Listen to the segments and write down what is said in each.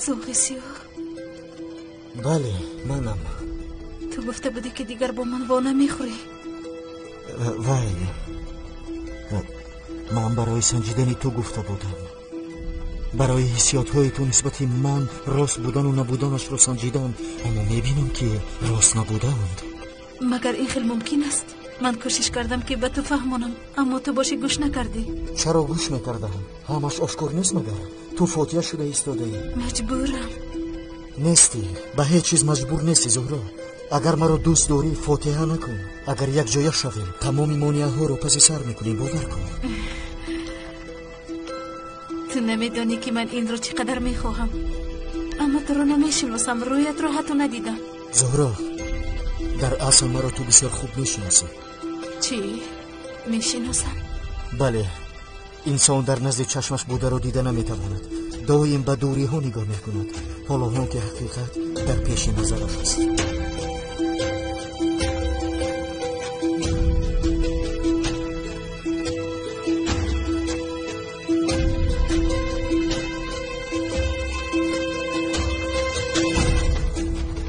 زوغ سیاه. بله منم. تو گفته بودی که دیگر با من وانه میخوری. وای من برای سنجیدن تو گفته بودم، برای حسیات های تو نسبت من راست بودن و نبودنش رو سنجیدم، اما میبینم که راست نبودند. مگر این خیلی ممکن است؟ من کوشش کردم که به تو فهمونم اما تو باشی گوش نکردی. چرا گوش میکردم؟ همش آشکار نیست مگر؟ تو فوتیه شده ایستاده ای. مجبورم. نیستی، به هیچ چیز مجبور نیستی زهرا. اگر مرا دوست داری فاتحه نکن. اگر یک جای شویم تمام مانعه ها رو پس سر میکنیم، باور کن. تو نمیدانی که من این رو چقدر میخواهم، اما تو رو نمیشناسم، رویت رو حتی ندیدم. زهرا در اصل مرا تو بسیار خوب میشناسی. چی؟ میشناسم؟ بله، انسان در نزد چشمش بوده رو دیده نمیتواند، دائم به دوری ها نگاه میکند، حالا هم که حقیقت در پیش نظرش است.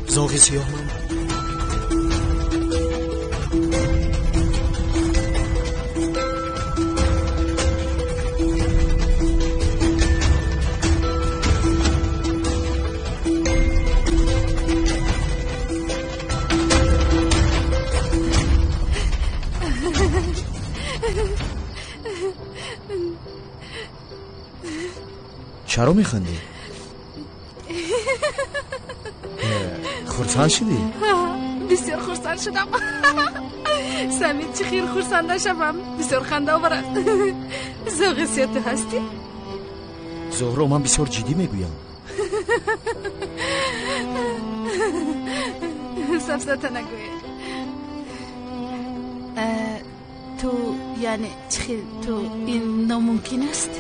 زاغ سیاه من چرا میخندی؟ خرسند شدی؟ بسیار خرسند شدم. سمید چه خیر خرسند نشوم، بسیار خنده آورد. زاغ سیاه تو هستی؟ زهرا من بسیار جدی میگویم. سفزته نگوی. تو یعنی چه خیر تو این ناممکن است؟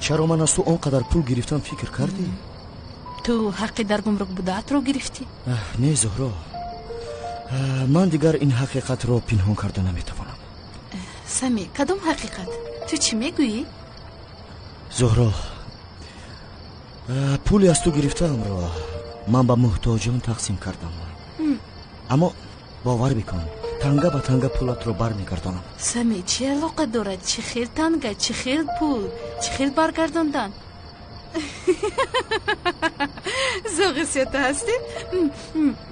چرا من از تو آنقدر پول گرفتم فکر کردی؟ تو حقی در گمرک بودت رو گرفتی؟ نه زهرا، من دیگر این حقیقت رو پنهان کرده نمیتوانم. سمی کدام حقیقت؟ تو چی میگویی؟ زهرا پولی از تو گرفتم را من به محتاجان تقسیم کردم، اما باور بکن تنگه به تنگه پولت رو بر میگردانم. سمی چی علاقه دارد؟ چه خیل تنگه، چه خیل پول، چه خیل برگرداندن؟ زاغ سیاه تو هستی؟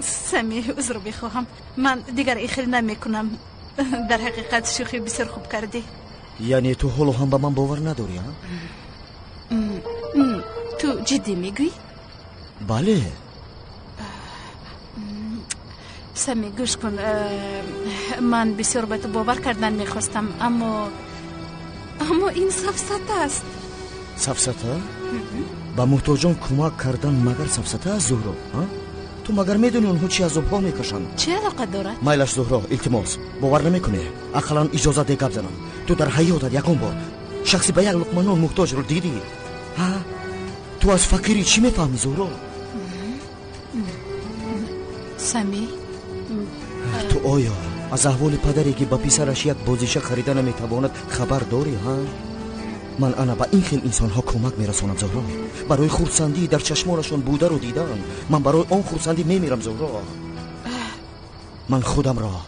سمی عذر بخواهم، من دیگر این خیل نمی کنم. در حقیقت شوخی بسیار خوب کردی. یعنی تو حالا هم به من باور نداری؟ تو جدی میگویی؟ بله. سمی گوش کن، من بسیار به تو باور کردن میخواستم، اما این سفسطه است. سفسطه؟ به محتاجان کمک کردن مگر سفسطه است زهرا؟ تو مگر میدونی اونها چی عذاب ها میکشند؟ چه علاقه دارد؟ مایلش زهرا، التماس باور نمیکنی؟ اقلا اجازه ده گپ زنم. تو در حیاتت یکم بار شخصی به یک لقمه نان محتاج رو دیدی؟ تو از فقیری چی میفهمی زهرا؟ سمی تو آیا از احوال پدری که با پسرش یک بازیچه خریده نمیتواند خبر داری؟ من انا با این خیل انسان ها کمک میرسانم زهرا. برای خورسندی در چشمانشون بوده رو دیدن، من برای آن خورسندی میمیرم زهرا. من خودم را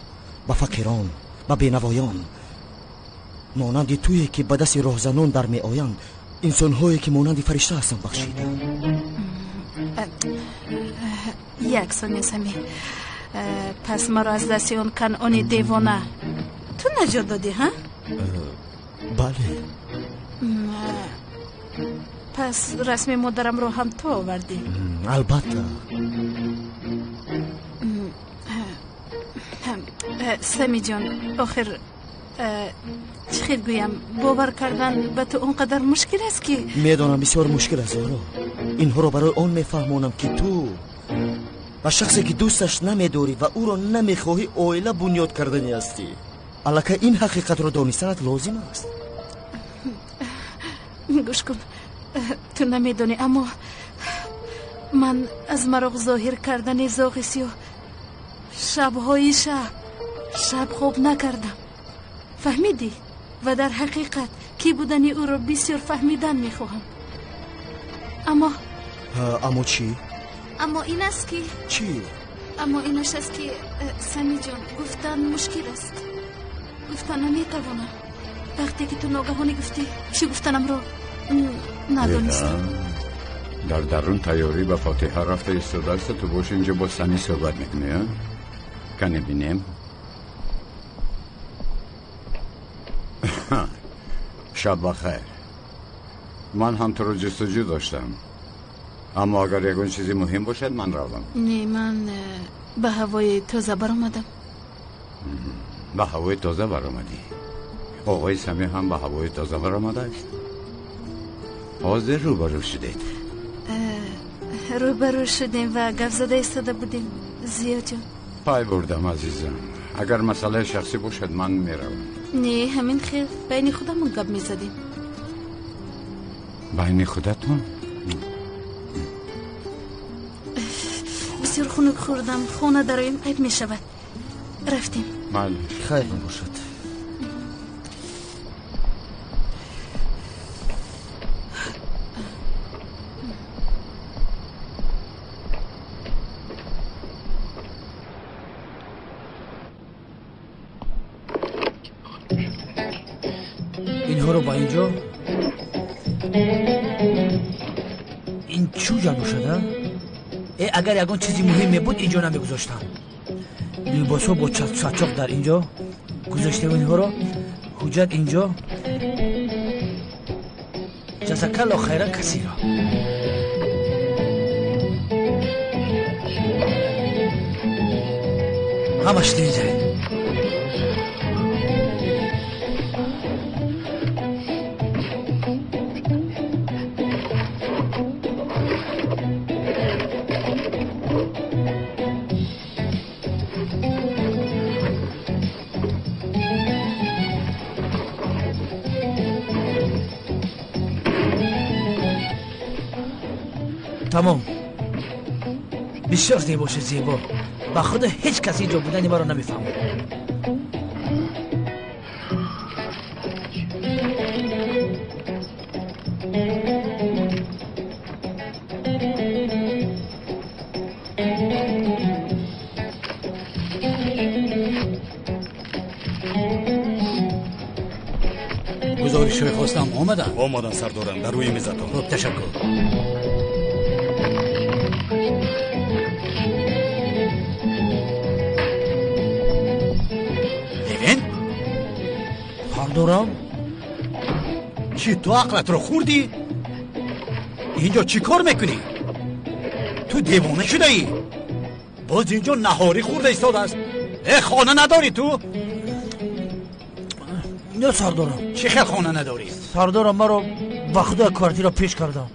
با فقیران، با بینوایان مانند تویی که به دست راهزنان در می آیند، انسان هایی که مانند فرشته هستم بخشید. یک ثانیه سمی، پس مرا از دست اون کنعان دیوانه تو نجات دادی ها؟ بله. پس رسم مادرم رو هم تو آوردی؟ البته. سمی جان آخر چی خیلی گویم باور کردن به تو اونقدر مشکل است که میدانم بسیار مشکل است زهرا. اینها رو برای آن میفهمونم که تو و شخصی که دوستش نمیداری و او رو نمیخواهی عائله بنیاد کردنی هستی. البته این حقیقت رو دانستنت لازم است. گوش کن، تو نمیدانی اما من از مرا ظاهر کردن زاغ سیاه شبهای شب خوب نکردم، فهمیدی؟ و در حقیقت کی بودنی او را بسیار فهمیدن میخواهم. اما چی؟ اما این است که چی؟ اما اینش است که سمی جان گفتن مشکل است، گفتن نمیتوانم. وقتی که تو ناگهانی گفتی چی گفتنم رو ندانستم. در درون تیاری به فاتحه رفته ایستاده است، تو باش اینجا با سمی صحبت میکنی. کنه بینیم. شب بخیر. من هم تو رو جستجو داشتم، اما اگر یکون چیزی مهم باشد من روم. نه، من به هوای تازه برآمدم. به هوای تازه برآمدی؟ آقای سمی هم به هوای تازه برآمده است؟ حاضر روبرو شدید؟ روبرو شدیم و گپ زده ایستاده بودیم. زیاد جان پای بردم عزیزم. اگر مسئله شخصی باشد من میروم. نه، همین خیر بین خودمون گپ میزدیم. بین خودتون؟ بسیار خنک خوردم، خونه درایم عیب میشود. رفتیم. بله خیر باشد. اینها رو با اینجا این چو جمع شده؟ اگر یکان چیزی مهمی بود اینجا نمیگذاشتم. لباس ها با چاچاق در اینجا گذاشته و اینها رو حجت اینجا جزاکالله خیرا کسی را. همش دیده تمام. بسیار زیباشه، زیبا. با خود هیچ کسی اینجا بودنی ما رو نمیفهمه. گزارش های خواستم آمدن سردارم، در روی میزتون. خب تشکر. سردارم چی تو عقلت رو خوردی؟ اینجا چی کار میکنی؟ تو دیوانه شده ای؟ باز اینجا نهاری خورده ایستاده است. خانه نداری تو؟ نه سردارم. چی خیلی خانه نداری؟ سردارم ما رو با خدا کارتی را پیش کردم.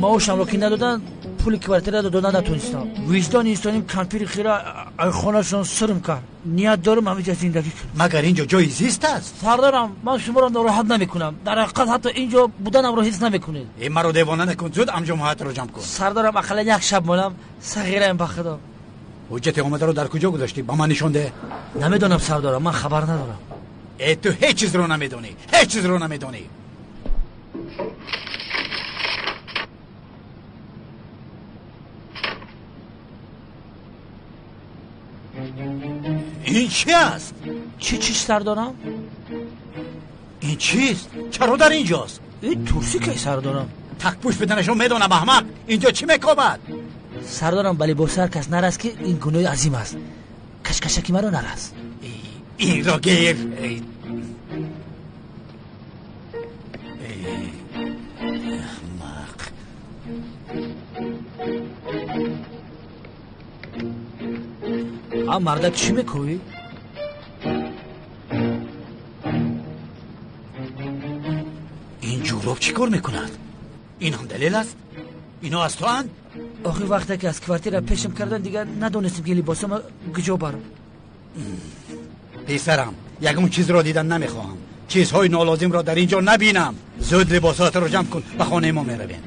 معاشم رو که ندادن پول کارتی را دادن نتونستم. وجدان اینستانیم کمپیر خیره ای خانه شون سرم کرد. نیت دارم همینجا زندگی کنم. مگر اینجا جای زیست است؟ سردارم من شما را ناراحت نمیکنم. در حقیقت حتی اینجا بودنم رو حس نمیکنید. این مرا دیوانه نکن. زود جماعت رو جمع کن. سردارم اقلا یک شب مونم صغیرم به خدا. حجت آمده رو در کجا گذاشتی؟ با من نشون ده. نمیدونم سردارم، من خبر ندارم. تو هیچ چیز رو نمیدونی. هیچ چیز رو نمیدونی. این چی است؟ چی سردارم؟ این چیست؟ چرا در اینجاست؟ این ترسی که سردارم. تک پوش بدنشو میدونم احمق. اینجا چی میکابد؟ سردارم بلی با سر کس نرست که این گناه عظیم است. کشکشکی مرا نرست. این را گیر. مردا چی میکنی؟ این جوراب چی کار میکند؟ این هم دلیل است؟ اینو از تو هست؟ آخی وقتی که از کوارتیر پیشم کردن دیگر ندونستیم که لباسم گجا برم. پسرم یکمون چیز را دیدن نمیخواهم. چیزهای نالازم را در اینجا نبینم. زود لباسات را جمع کن، به خانه ما میرویم.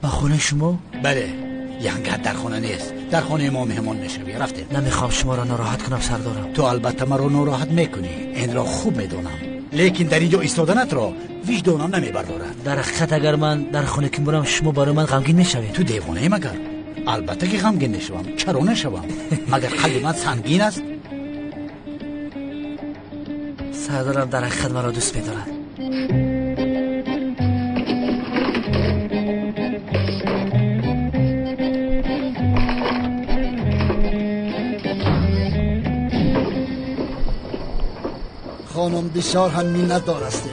به خانه شما؟ بله، ینگت در خانه نیست. در خانه ما مهمان میشوی. رفتیم. نمیخوام شما را ناراحت کنم سردارم. تو البته مرا ناراحت میکنی، این را خوب میدونم، لیکن در اینجا ایستادنت را وجدانم نمیبردارد. در حقیقت اگر من در خانه که برم شما برای من غمگین میشوید. تو دیوانه مگر؟ البته که غمگین نشوم. چرا نشوم؟ مگر قلب من سنگین است؟ سردارم در حقیقت مرا دوست می‌دارد. خانم بسیار هم می‌ندار هستیم.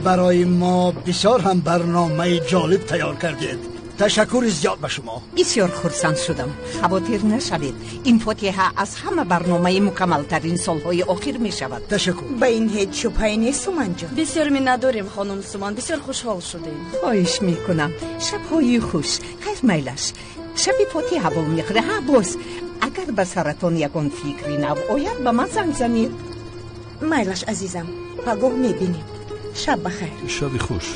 برای ما بسیار هم برنامه جالب تیار کردید. تشکر زیاد به شما. بسیار خرسند شدم. خواطر نشوید، این فاتحه از همه برنامه مکمل ترین سالهای آخر می شود. تشکر. به این هیچ شبهه‌ای نیست سومن جان. بسیار می‌نداریم خانم سومن، بسیار خوشحال شدیم. خواهش میکنم. شبهای خوش. خیر میلش. شب فاتحه با میخوره. ها باز اگر به سرتون یکون فکری نو آید به من زنگ زنید. میلش عزیزم، پگاه میبینیم. شب بخیر. شب خوش.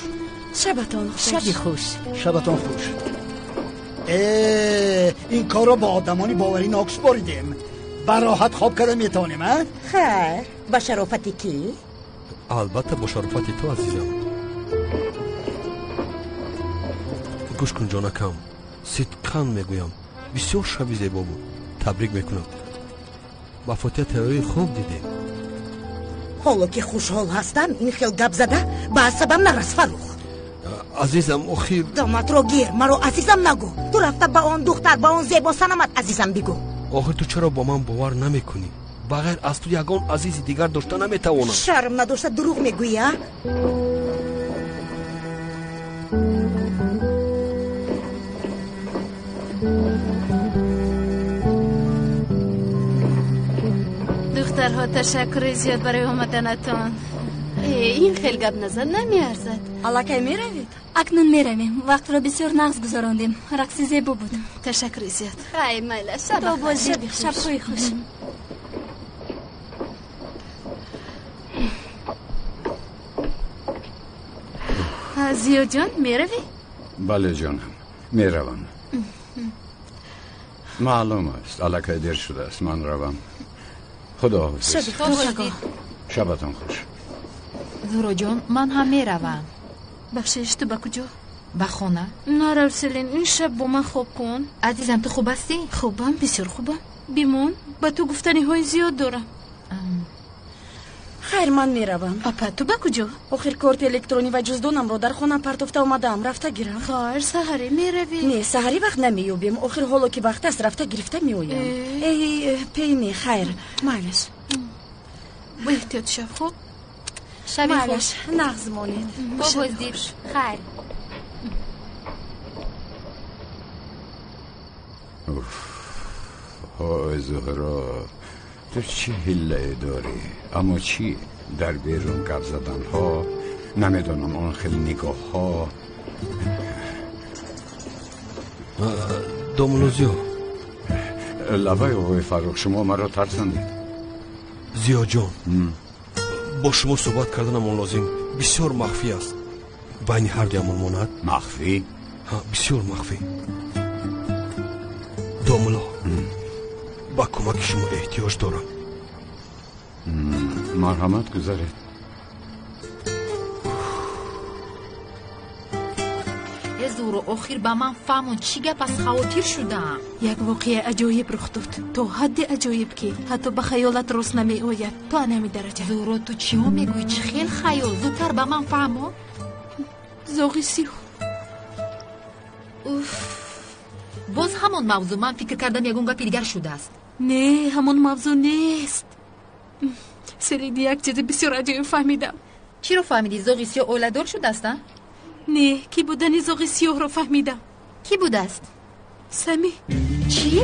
شبتان خوش. شب خوش. شبتان خوش. این کار را با آدمانی باوری ناکس باریدیم. براحت خواب کردن میتونیم ها؟ خیر. با شرافتی کی؟ البته با شرافتی تو عزیزم. گوش کن جانکم، صدقاً میگویم بسیار شب زیبا بود. تبریک میکنم. با فاتحه تیاری خوب دیدیم. حالا که خوشحال هستم این خیل گپ زده با سبب نرس فروخ. عزیزم اخیر داماد رو گیر، مرا عزیزم نگو. تو رفته با آن دختر با آن زیبا سنمت عزیزم بگو. آخه تو چرا با من باور نمیکنی؟ بغیر از تو یگان عزیز دیگر داشته نمیتوانم. شرم نداشته دروغ میگویی ها؟ دخترها تشکر زیاد برای آمدنتان. این خیلی گپ نظر نمیارزد. حالا کی میروید؟ اکنون میرویم. وقت را بسیار نغز گذراندیم. رقص زیبا بود. تشکر زیاد. خیلی میله. تا بازی شب خوش. زیاد جان میروی؟ بله جانم میروم. معلوم است الکی دیر شده است. من روم. خدا حافظ. شبتان خوش. زورو جان من هم میروم. بخشش تو با کجا؟ به خانه. نه رسلین این شب با من خواب کن. عزیزم تو خوب هستی؟ خوبم، بسیار خوبم. بیمون با تو گفتنی های زیاد دارم. خیر من میروم. اپا تو با کجا؟ آخر کارت الکترونی و جزدانم رو در خانه پرتفته اومدم. رفته گیرم. خیر سحری میروی؟ نه سحری وقت نمیوبیم. آخر حالا که وقت است رفته گرفته میویم. ای پیمی خیر مالش. با احتیاط شب خوب. شبی خوش. نغز مانید. بازدید. خیر. های زهرا تو چی حله داری؟ اما چی؟ در بیرون گپ زدن ها، نمیدونم اون خیلی نگاه ها. دوملوزیو لبای آقای فروخ شما مرا ترساندید. زیا جان با شما صحبت کردنم لازم بسیار مخفی است. بین هر دیامون ماند. مخفی؟ ها بسیار مخفی. دوملا با کمک شما احتیاج دارم. مرحمت گذارید. زورو آخر با من فهمون چی گپ از خواطر شدم. یک واقعه عجایب رخ داد. تو حد عجایب که حتی به خیالت راست نمی آید. تو انمی درجه. زورو تو چی ها میگوی؟ چه خیل خیال. زودتر با من فهمون. زاغیسی باز همون موضوع. من فکر کردم یگون گپی دیگر شده است. نه همون موضوع نیست. سرید یک چیز بسیار عجیب فهمیدم. چی رو فهمیدی؟ زاغی سیاه اولادار شده است؟ نه کی بودنی زاغی سیاه رو فهمیدم. کی بود است؟ سمی چی؟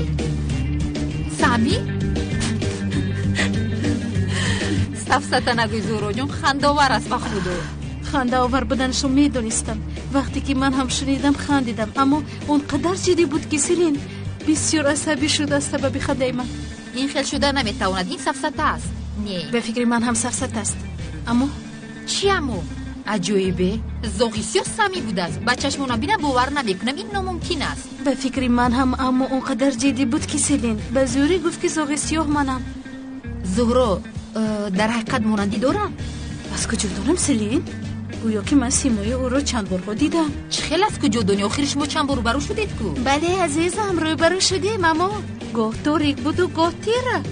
سمی؟ سفسته نگوی زورو جون خنداور است به خودو. خنده آور بودنشو میدونستم. وقتی که من هم شنیدم خندیدم، اما اونقدر جدی بود که سیلین بسیار عصبی شد از سبب خنده من. این خیل شده نمیتواند، این سفسته است. نه به فکر من هم سفسته است. اما چی امو؟ عجیبه، زوغیسیو سمی بوده است. با چشمونا بینم باور نمیکنم این ناممکن است. به فکر من هم، اما اونقدر جدی بود که سیلین به زوری گفت که زوغیسیو منم. زهرا در حقیقت مانندی دارم؟ از کجا دارم سیلین؟ گویا که من سیمای او رو چند بار دیدم. چه خیلی از کجا دنیا آخرش ما چند بار روبرو شدید کو؟ بله عزیزم، روبرو شدیم، اما گاه توریک بود و گاه تیره.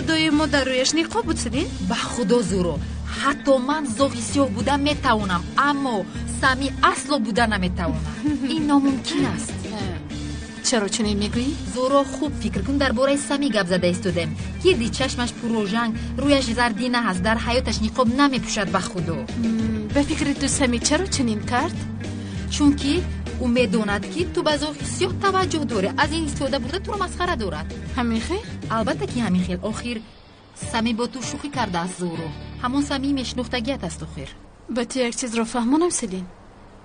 دوی ما در رویش نیقاب بود سیلین. به خدا زورو، حتی من زوغی سیاه بودن میتوانم، اما سمی اصلا بودن نمیتوانم. این ناممکن است. چرا چنین میگویی؟ زورو خوب فکر کن، درباره سمی گپ زده ایستادم. گیردی چشمش پروژنگ، رویش زردینه هست، در حیاتش نقاب نمیپوشد. به خدا به فکر تو سمی چرا چنین کرد؟ چون که او میداند که تو به زوغی سیاه توجه داره، از این استفاده برده تو رو مسخره دارد. همین خیل؟ البته که همین خیل. آخر سمی با تو شوخی کرده است زورو، همون سمی میشناختگیت است. آخر به تو یک چیز رو فهمونم سیلین،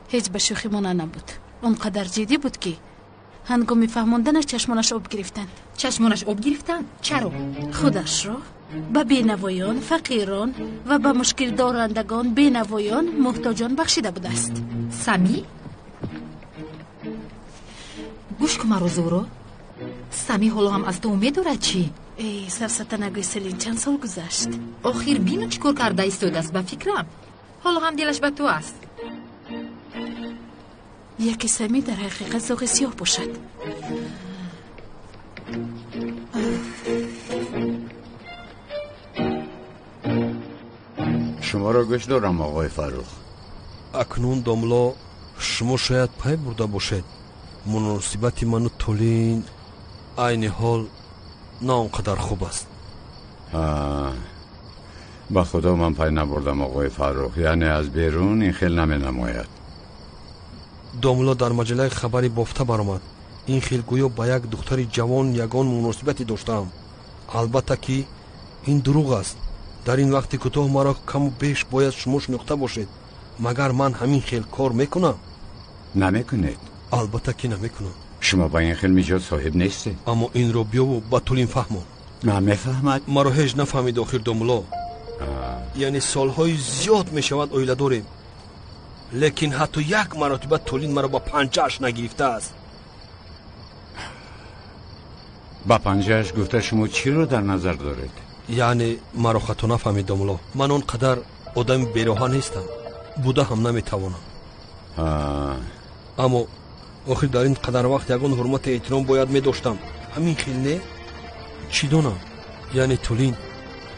هیچ به شوخی مانه نبود. اونقدر جدی بود که هنگامی فهموندنش چشمانش آب گرفتند. چشمانش آب گرفتند؟ چرا؟ خودش را به بینوایان، فقیران و به مشکل دارندگان، بینوایان، محتاجان بخشیده بود است. سمی؟ گوش کن مرا زورو، سمی حالا هم از تو امید دارد چی؟ ای سفسته نگوی سیلین، چند سال گذشت. آخر بینو چی کار کرده ایستاده است. به فکرم حالا هم دلش به تو است. یکی سمی در حقیقت زوغ سیاه باشد. شما را گوش دارم آقای فروخ. اکنون داملا شما شاید پای برده باشد مناسبت من و تولین عین حال نه اونقدر خوب است. با خدا من پای نبردم آقای فروخ، یعنی از بیرون این خیل نمی نماید. داملا در مجله خبری بافته برآمد این خیل گویا با یک دختر جوان یگان مناسبتی داشتم. البته که این دروغ است. در این وقت کوتاه مرا کم و بیش باید شما شناخته باشید. مگر من همین خیل کار میکنم؟ نمیکنید. البته که نمیکنم. شما با این خیل میجاد صاحب نیستید. اما این رو بیا و با طولین فهمون. نمیفهمد. مرا هیچ نفهمید آخر داملا. یعنی سالهای زیاد میشود اویله داریم، لیکن حتی یک مرتبه طولین مرا با پنجهش نگرفته است. با پنجهش گفته شما چی رو در نظر دارید؟ یعنی مرا خطا نفهمید داملا، من اونقدر آدم بی‌راه نیستم، بوده هم نمیتوانم. اما آخر در این قدر وقت یگان حرمت احترام باید میداشتم. همین خیل نه؟ چی دانم؟ یعنی طولین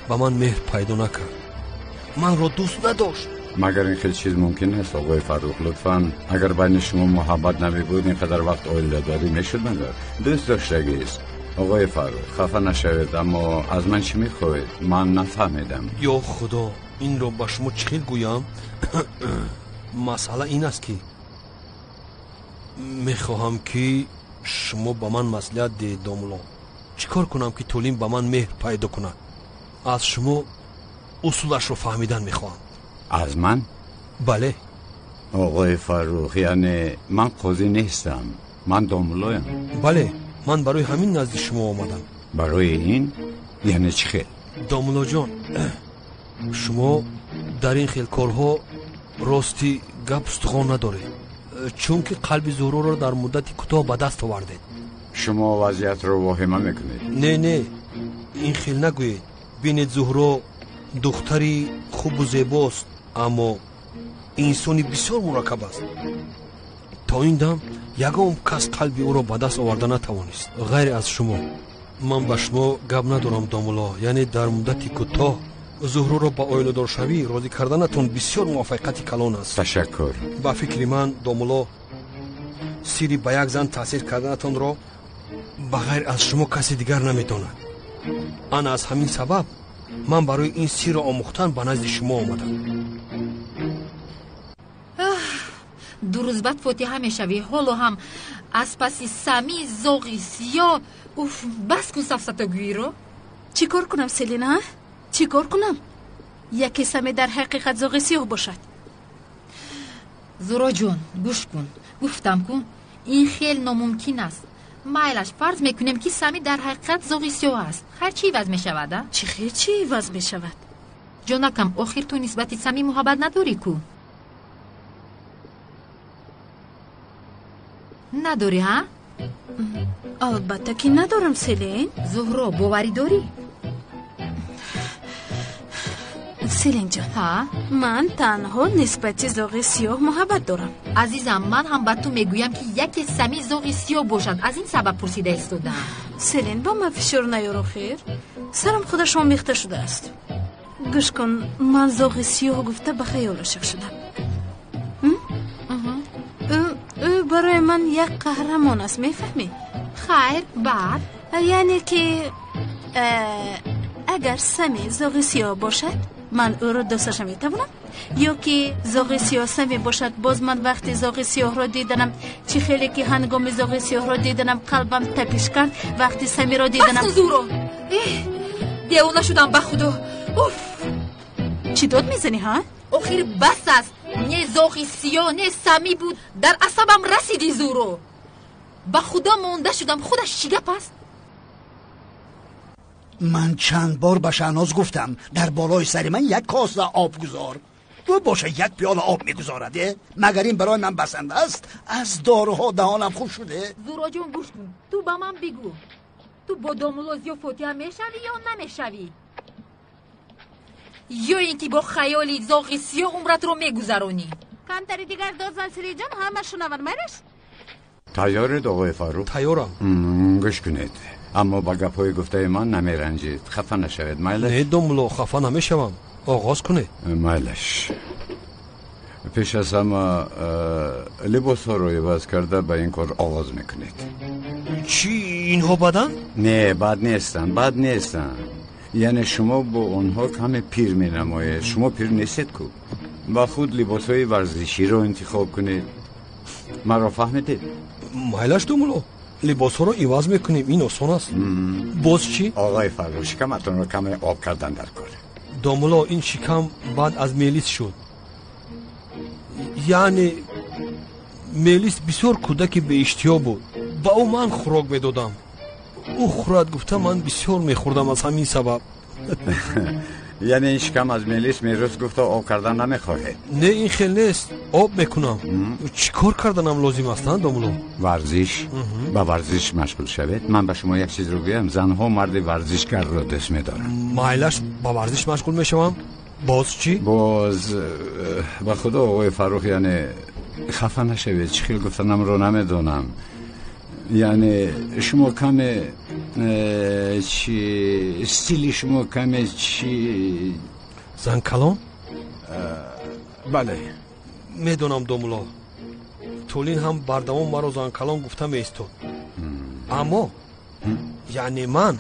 با من مهر پیدا نکرد، من را دوست نداشت. مگر این خیلی چیز ممکن است آقای فروخ؟ لطفاً اگر بین شما محبت نمی بود این قدر وقت اویله داری میشد؟ مگر دوست داشتگی است. آقای فروخ خفه نشوید، اما از من چی میخواهید؟ من نفهمیدم. یا خدا، این را با شما چه گویم؟ مسئله این است که میخواهم که شما با من مصلحت دهید داملا. چیکار کنم که طولین با من مهر پیدا کند؟ از شما اصولش رو فهمیدن میخواهم. از من؟ بله آقای فروخ، یعنی من قاضی نیستم، من داملایم. بله، من برای همین نزد شما آمدم. برای این؟ یعنی چی خیل؟ داملا جان، شما در این خیل کارها راستی گپ استخوان ندارید، چون که قلب زورو را در مدت کوتاه به دست آوردید. شما وضعیت رو واهمه میکنید. نه این خیل نگویید. بینید زهرا دختری خوب و زیباست، اما انسانی بسیار مرکب است. تا این دم یگام کس قلبی او را به دست آورده نتوانست غیر از شما. من با شما گپ ندارم داملا، یعنی در مدت کوتاه زهرا را با اویله‌دار شوی راضی کردنتون بسیار موفقیت کلان است. تشکر. با فکر من داملا سیری با یک زن تاثیر کردنتون را بغیر از شما کسی دیگر نمیداند. آن از همین سبب من برای این سیر را آموختن به نزد شما آمدم. دو روز بعد فاتحه میشوی، حالا هم از پسی سمی زوغی سیاه اوف بس کن سفسطگویی رو. چی کار کنم سلینا؟ چی کار کنم؟ یکی سمی در حقیقت زوغی سیاه باشد. زورا جون گوش کن، گفتم کن این خیلی ناممکن است. مایلش فرض میکنیم که سمی در حقیقت زوغی سیاه است. خیر چی عوض میشود؟ چی خیر چی عوض میشود؟ جانکم آخر تو نسبت سمی محبت نداری کو؟ نداری ها؟ البته که ندارم سلین. زهرا باوری داری؟ سلین جان ها؟ من تنها نسبت زوغی سیاه محبت دارم. عزیزم من هم با تو میگویم که یک سمی زوغی سیاه باشد. از این سبب پرسیده استودم. سلین با من فشار نیارو خیر. سرم خودش آمیخته شده است. گوش کن من زوغی سیاه گفته به خیال عاشق شدم. او برای من یک قهرمان است میفهمی؟ خیر بعد یعنی که اگر سمی زوغی سیاه باشد من او رو دوستش میتوانم، یا که زوغی سیاه سمی باشد باز من وقتی زوغی سیاه را دیدنم چی خیلی که هنگام زوغی سیاه را دیدنم قلبم تپش کرد. وقتی سمی را دیدنم بس زورو دیوانه شدم به خدا. اوف چی داد میزنی ها؟ آخر بس است. نه زوغی سیاه نه سمی بود در عصبم رسیدی زورو. به خدا مونده شدم خودش شگپ است. من چند بار به شهناز گفتم در بالای سر من یک کاسه آب گذار. تو باشه یک پیاله آب میگذارده؟ مگر این برای من بسنده است؟ از داروها دهانم خوش شده. زورا جون گوش کن، تو با من بگو تو با دامولوز یا فوتیا میشوی یا نمیشوی، یا اینکه با خیالی زوغی سیاه عمرت رو میگذرونی؟ کمتری دیگر دوزن سری جان همه شنون مرش. تیارید آقای فاروق؟ تیارم. گوش کنید اما با گپای گفته من نمیرنجید، خفه نشوید. مایلش؟ نه دامولو خفه نمیشوم. آغاز کنه. مایلش پیش از همه لباس ها رو عوض کرده به این کار آغاز میکنید. چی اینها بدن؟ نه بد نیستن. یعنی شما با اونها کم پیر می نمایید. شما پیر نیستید کو. با خود لباس های ورزشی رو انتخاب کنید. مرا فهمیدید؟ مایلش دامولو لباس ها رو عوض میکنیم، این آسان است. باز چی؟ آقای فاروق شکمتون رو کم آب کردن در کار. دامولو این شکم بعد از میلیس شد. یعنی میلیس بسیار کودکی به اشتیا بود. با او من خوراک میدادم. او خورد گفته من بسیار میخوردم از همین سبب. یعنی این شکم از میلیس میروز گفته آب کردن نمیخواهید؟ نه این خیلی نیست، آب میکنم. چی کار کردنم لازم است دامولو؟ ورزش. با ورزش مشغول شوید. من به شما یک چیز رو بگم، زنها مرد ورزشگر رو دوست میدارن. مایلش با ورزش مشغول میشوم. باز چی؟ باز به خدا آقای فاروق یعنی خفه نشوید، چی خیلی گفتنم رو نمیدونم. یعنی شما کم چی استیلی شما کم چی زن کلام؟ بله میدونم دامولو. طولین هم بردوام مرا زن کلام گفته میستود. اما یعنی من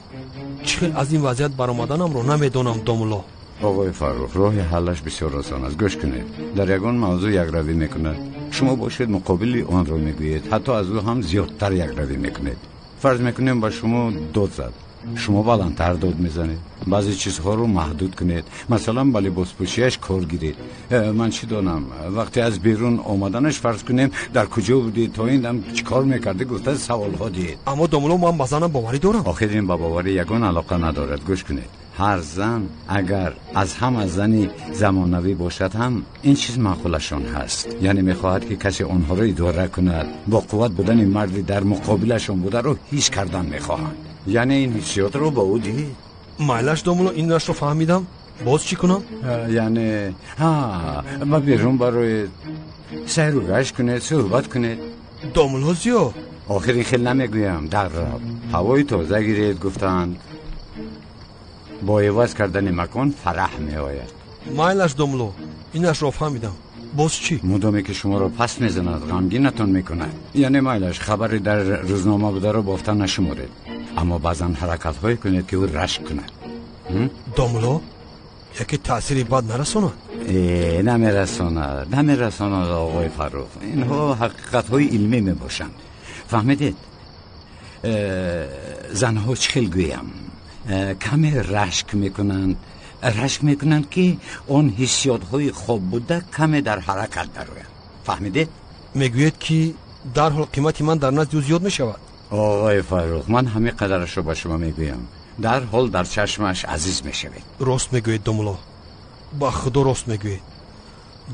چخیل از این وضعیت برآمدنم رو نمیدونم دامولو. آقای فاروق راه حلش بسیار آسان است. گوش کنید، در یگان موضوع یک روی میکنه، شما باشید مقابل آن رو میگویید، حتی از او هم زیادتر یک روی میکنید. فرض میکنیم با شما داد زد، شما بلندتر داد میزنید. بعضی چیزها رو محدود کنید، مثلا با لباس پوشیش کار گیرید. من چی دانم وقتی از بیرون آمدنش فرض کنیم در کجا بودید، تا این دم چی کار میکرده، گفته سوال ها دید. اما دامولو من با زنم باوری دارم. آخر این با باوری یگان علاقه ندارد. گوش کنید، هر زن اگر از هم زنی زمانوی باشد هم این چیز معقولشان هست. یعنی میخواهد که کسی آنها رو اداره کند. با قوت بودن مردی در مقابلشان بوده رو هیچ کردن میخواهند. یعنی این حسیات رو با او دید. مایلش دامولو این رو فهمیدم. باز چی کنم؟ یعنی ما بیرون برای سیر و گشت کنید، صحبت کنید. دامولو زیو آخری خیلی نمیگویم، در هوای تازه گیرید. گفتند با عوض کردن مکان فرح می آید. مایلش دامولو اینش رو فهمیدم. باز چی؟ مدامی که شما رو پس میزند غمگینتون میکنه. یعنی مایلش خبری در روزنامه بوده رو بافتن نشمارید، اما بعضا حرکت هایی کنید که او رشک کنه. دامولو یکی تأثیری بد نرساند؟ نمیرساند آقای فاروق. اینها حقیقت های علمی می باشند. فهمیدید؟ زنها چخیل گویم کمی رشک میکنند که اون حسیات های خوب بوده کمی در حرکت دروید. فهمیدید؟ میگوید که در حال قیمت من در نزد او زیاد میشود. آقای فاروق من همه قدرش رو با شما میگویم، در حال در چشمش عزیز میشوید. راست میگوید دامولا، با خدا راست میگوید.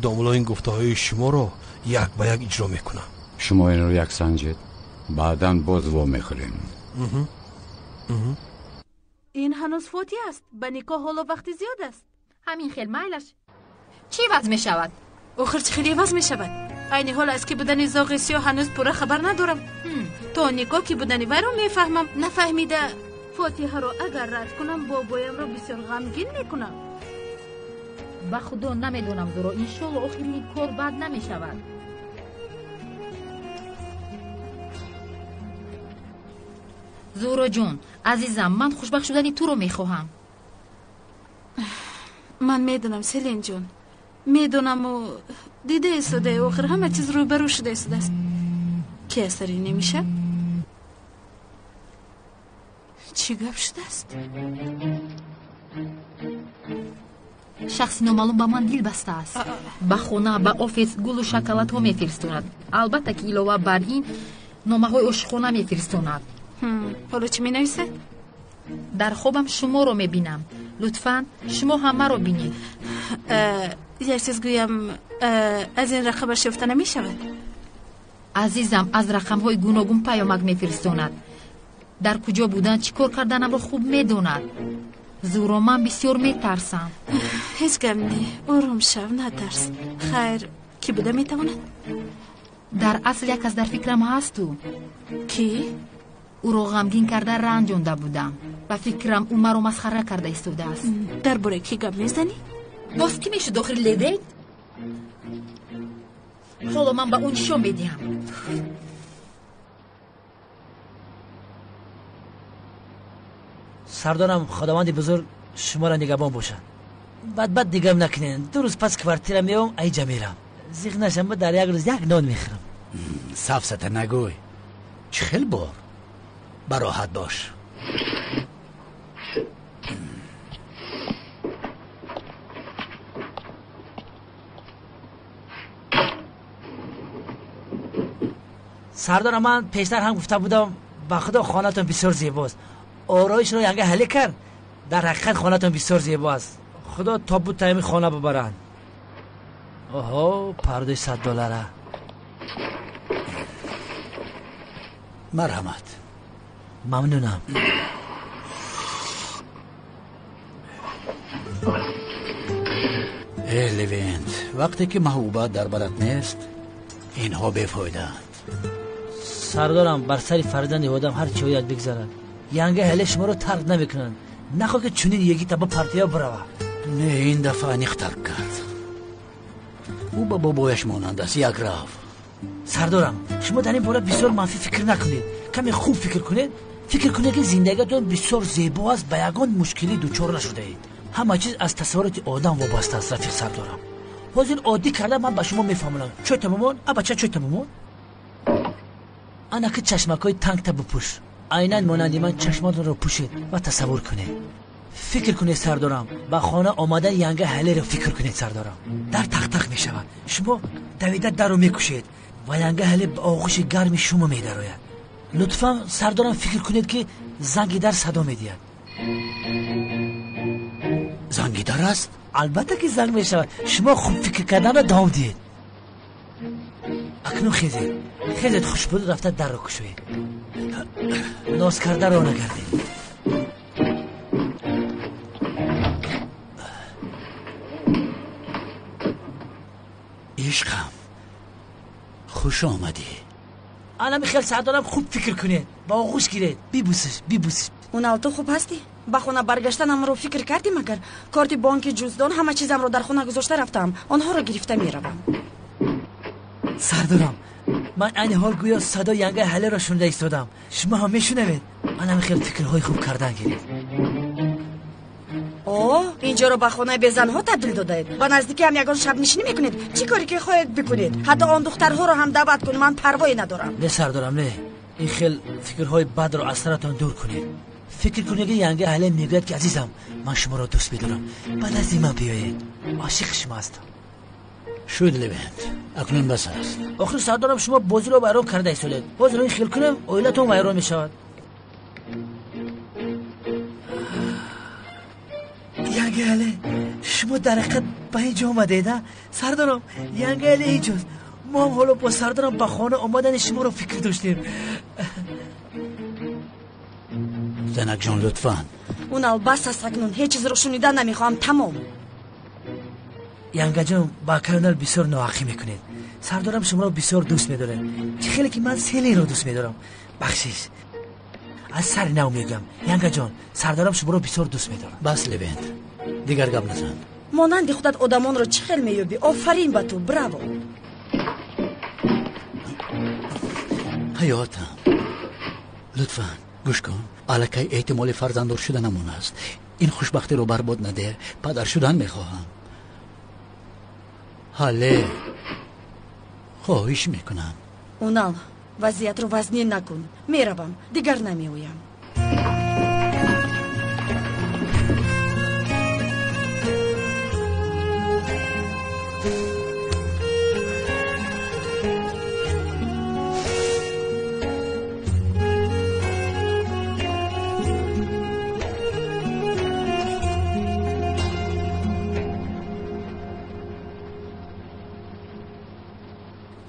دامولا این گفته های شما رو یک به یک اجرا میکنم. شما این رو یک سنجید بعداً باز وا میخوریم. این هنوز فوتی است. به نکاح حالا وقتی زیاد است. همین خیل مایلش چی وضع می شود؟ آخر چه خیلی وضع می شود؟ این حال است که بودن زاغ سیاه هنوز پورا خبر ندارم. تا نکاح که بودن وی رو میفهمم. نفهمیده فاتحه رو اگر رد کنم بابایم رو بسیار غمگین میکنم. با خدا نمیدونم زورا انشالله آخر این کار بد نمی شود. زورا جون عزیزم من خوشبخت شدنی تو رو میخواهم. من میدونم سلین جون، میدونم و دیده ایستاده آخر همه چیز رو برو شده ایستاده است. کی اثری نمیشه؟ چی گپ شده است؟ شخصی نامعلوم با من دل بسته است. با خونه با آفیس گل و شکلات ها میفرستوند. البته که علاوه بر این نامه های عاشقانه میفرستوند. حالا چی می نویسه؟ در خوابم شما رو می بینم. لطفاً شما همه رو بینید. یک چیز گویم از این رقم شفته نمی شود؟ عزیزم از رقم های گوناگون پیامک می فرستاند. در کجا بودن چی کار کردنم رو خوب می دوند. زورا من بسیار می ترسم. هیچ گم نی، آروم شو، نترس. خیر کی بوده می تواند؟ در اصل یک از در فکرم هست تو. کی؟ او رو غمگین کرده رنجونده بودم و فکرم او مرا مسخره کرده ایستاده است. در باره کی گپ میزنی؟ باز کی میشه داخل لیدید؟ حالا من با اون شو میدیم. سردارم خداوند بزرگ شما را نگهبان باشن. بعد دیگه هم نکنین. 2 روز پس کوارتیر میام ایجا میرم. زیغ نشم در یک روز یک نان میخورم. سفسته نگوی. چخیل بار براحت باش. سردار من پیشتر هم گفته بودم با خدا خانه‌تون بسیار زیباست. آرایش رو ینگه حلی کرد. در حقیقت خانه‌تون بسیار زیباست. خدا تابوت تایمی خانه ببرن. اوه پرده $100. مرحمت. ممنونم. لوینت وقتی که محبوبت در بلد نیست اینها بیفایده‌اند. سردارم بر سر فرزند آدم هر چی باید بگذارد. ینگه هله شما رو ترک نمیکنن. نخواه که چونین یکی تا با پرتیا بروه. نه این دفعه نیختر کرد. او با بابایش مانند است یک راه. سردارم شما در این باره بسیار منفی فکر نکنید. کمی خوب فکر کنید. فکر کنید که زندگیتون بسیار زیبا است، به یگان مشکلی دوچار نشده اید. همه چیز از تصورات آدم وابسته است. رفیق سردارم حاضر عادی کرده من به شما میفهمونم. چوی تمامون بچه چوی تمامون انا که چشمکای تنگ تا بپوش. عیناً مانند من چشماتون رو پوشید و تصور کنید. فکر کنید سردارم با خانه آمدن ینگه حله رو فکر کنید سردارم. در تق می شود. شما دویده در رو میکشید و ینگه حله به آغوش گرم شما میدراید. لطفا سردارم فکر کنید که زنگی در صدا میدید. زنگی در است؟ البته که زنگ میشود. شما خوب فکر کردن رو دوام دید. اکنون خیزید خوش بود رفته در رو کشوید. ناز کرده رو نگردید. عشقم خوش آمدی. انا میخیل سردارم خوب فکر کنید. با آغوش گیرید. بیبوسش. اونال تو خوب هستی؟ با خونه برگشتنم رو فکر کردی مگر؟ کارت بانک جزدان همه چیزم رو در خونه گذاشته رفتم. آنها رو گرفته میروم. سردارم من این حال گویا صدا ینگه حله را شنده ایستادم. شما هم میشنوید. انا میخیل فکرهای خوب کردن گیرید. اینجا رو به خانه بزنها تبدیل دادید. با نزدیکی هم یگان شب نشینی میکنید. چی کاری که خواهید بکنید؟ حتی آن دخترها رو هم دعوت کنید. من پروایی ندارم. نه سردارم نه. این خیل فکرهای بد رو از سرتان دور کنید. فکر کنید که ینگه اهل میگوید که عزیزم من شما را دوست می‌دارم، بعد از این من بیایید، عاشق شما هستم. شد لبنت اکنون بس است. آخر سردارم شما بازی رو ویران کرده ایستادید. باز رو این خیل کنم اویلتون ویران میشود. ینگه اهل شما در حقیقت به اینجا آمدید؟ سردارم ینگه اهل اینجاست. ما هم حالا با سردارم به خانه آمدن شما رو فکر داشتیم. زنک جان لطفاً. اونال بس است اکنون هیچ چیز رو شنیدن نمیخوام. تمام. ینگه جان با کرنل بسیار ناحقی میکنید. سردارم شما رو بسیار دوست میداره. چه خیلی که من سیلی رو دوست میدارم. بخشش از سر نو میگم ینگه جان سردارم شما رو بسیار دوست میدارم. بس لبنت دیگر گپ نزن. مانند خودت آدمان رو چه خیل مییابی. آفرین به تو. براو. حیاتم لطفاً گوش کن. الکی احتمال فرزنددار شدنمون است. این خوشبختی رو برباد نده. پدر شدن میخواهم. حاله خواهش میکنم. اونال وضعیت رو وزنی نکن. میروم دیگر نمیویم.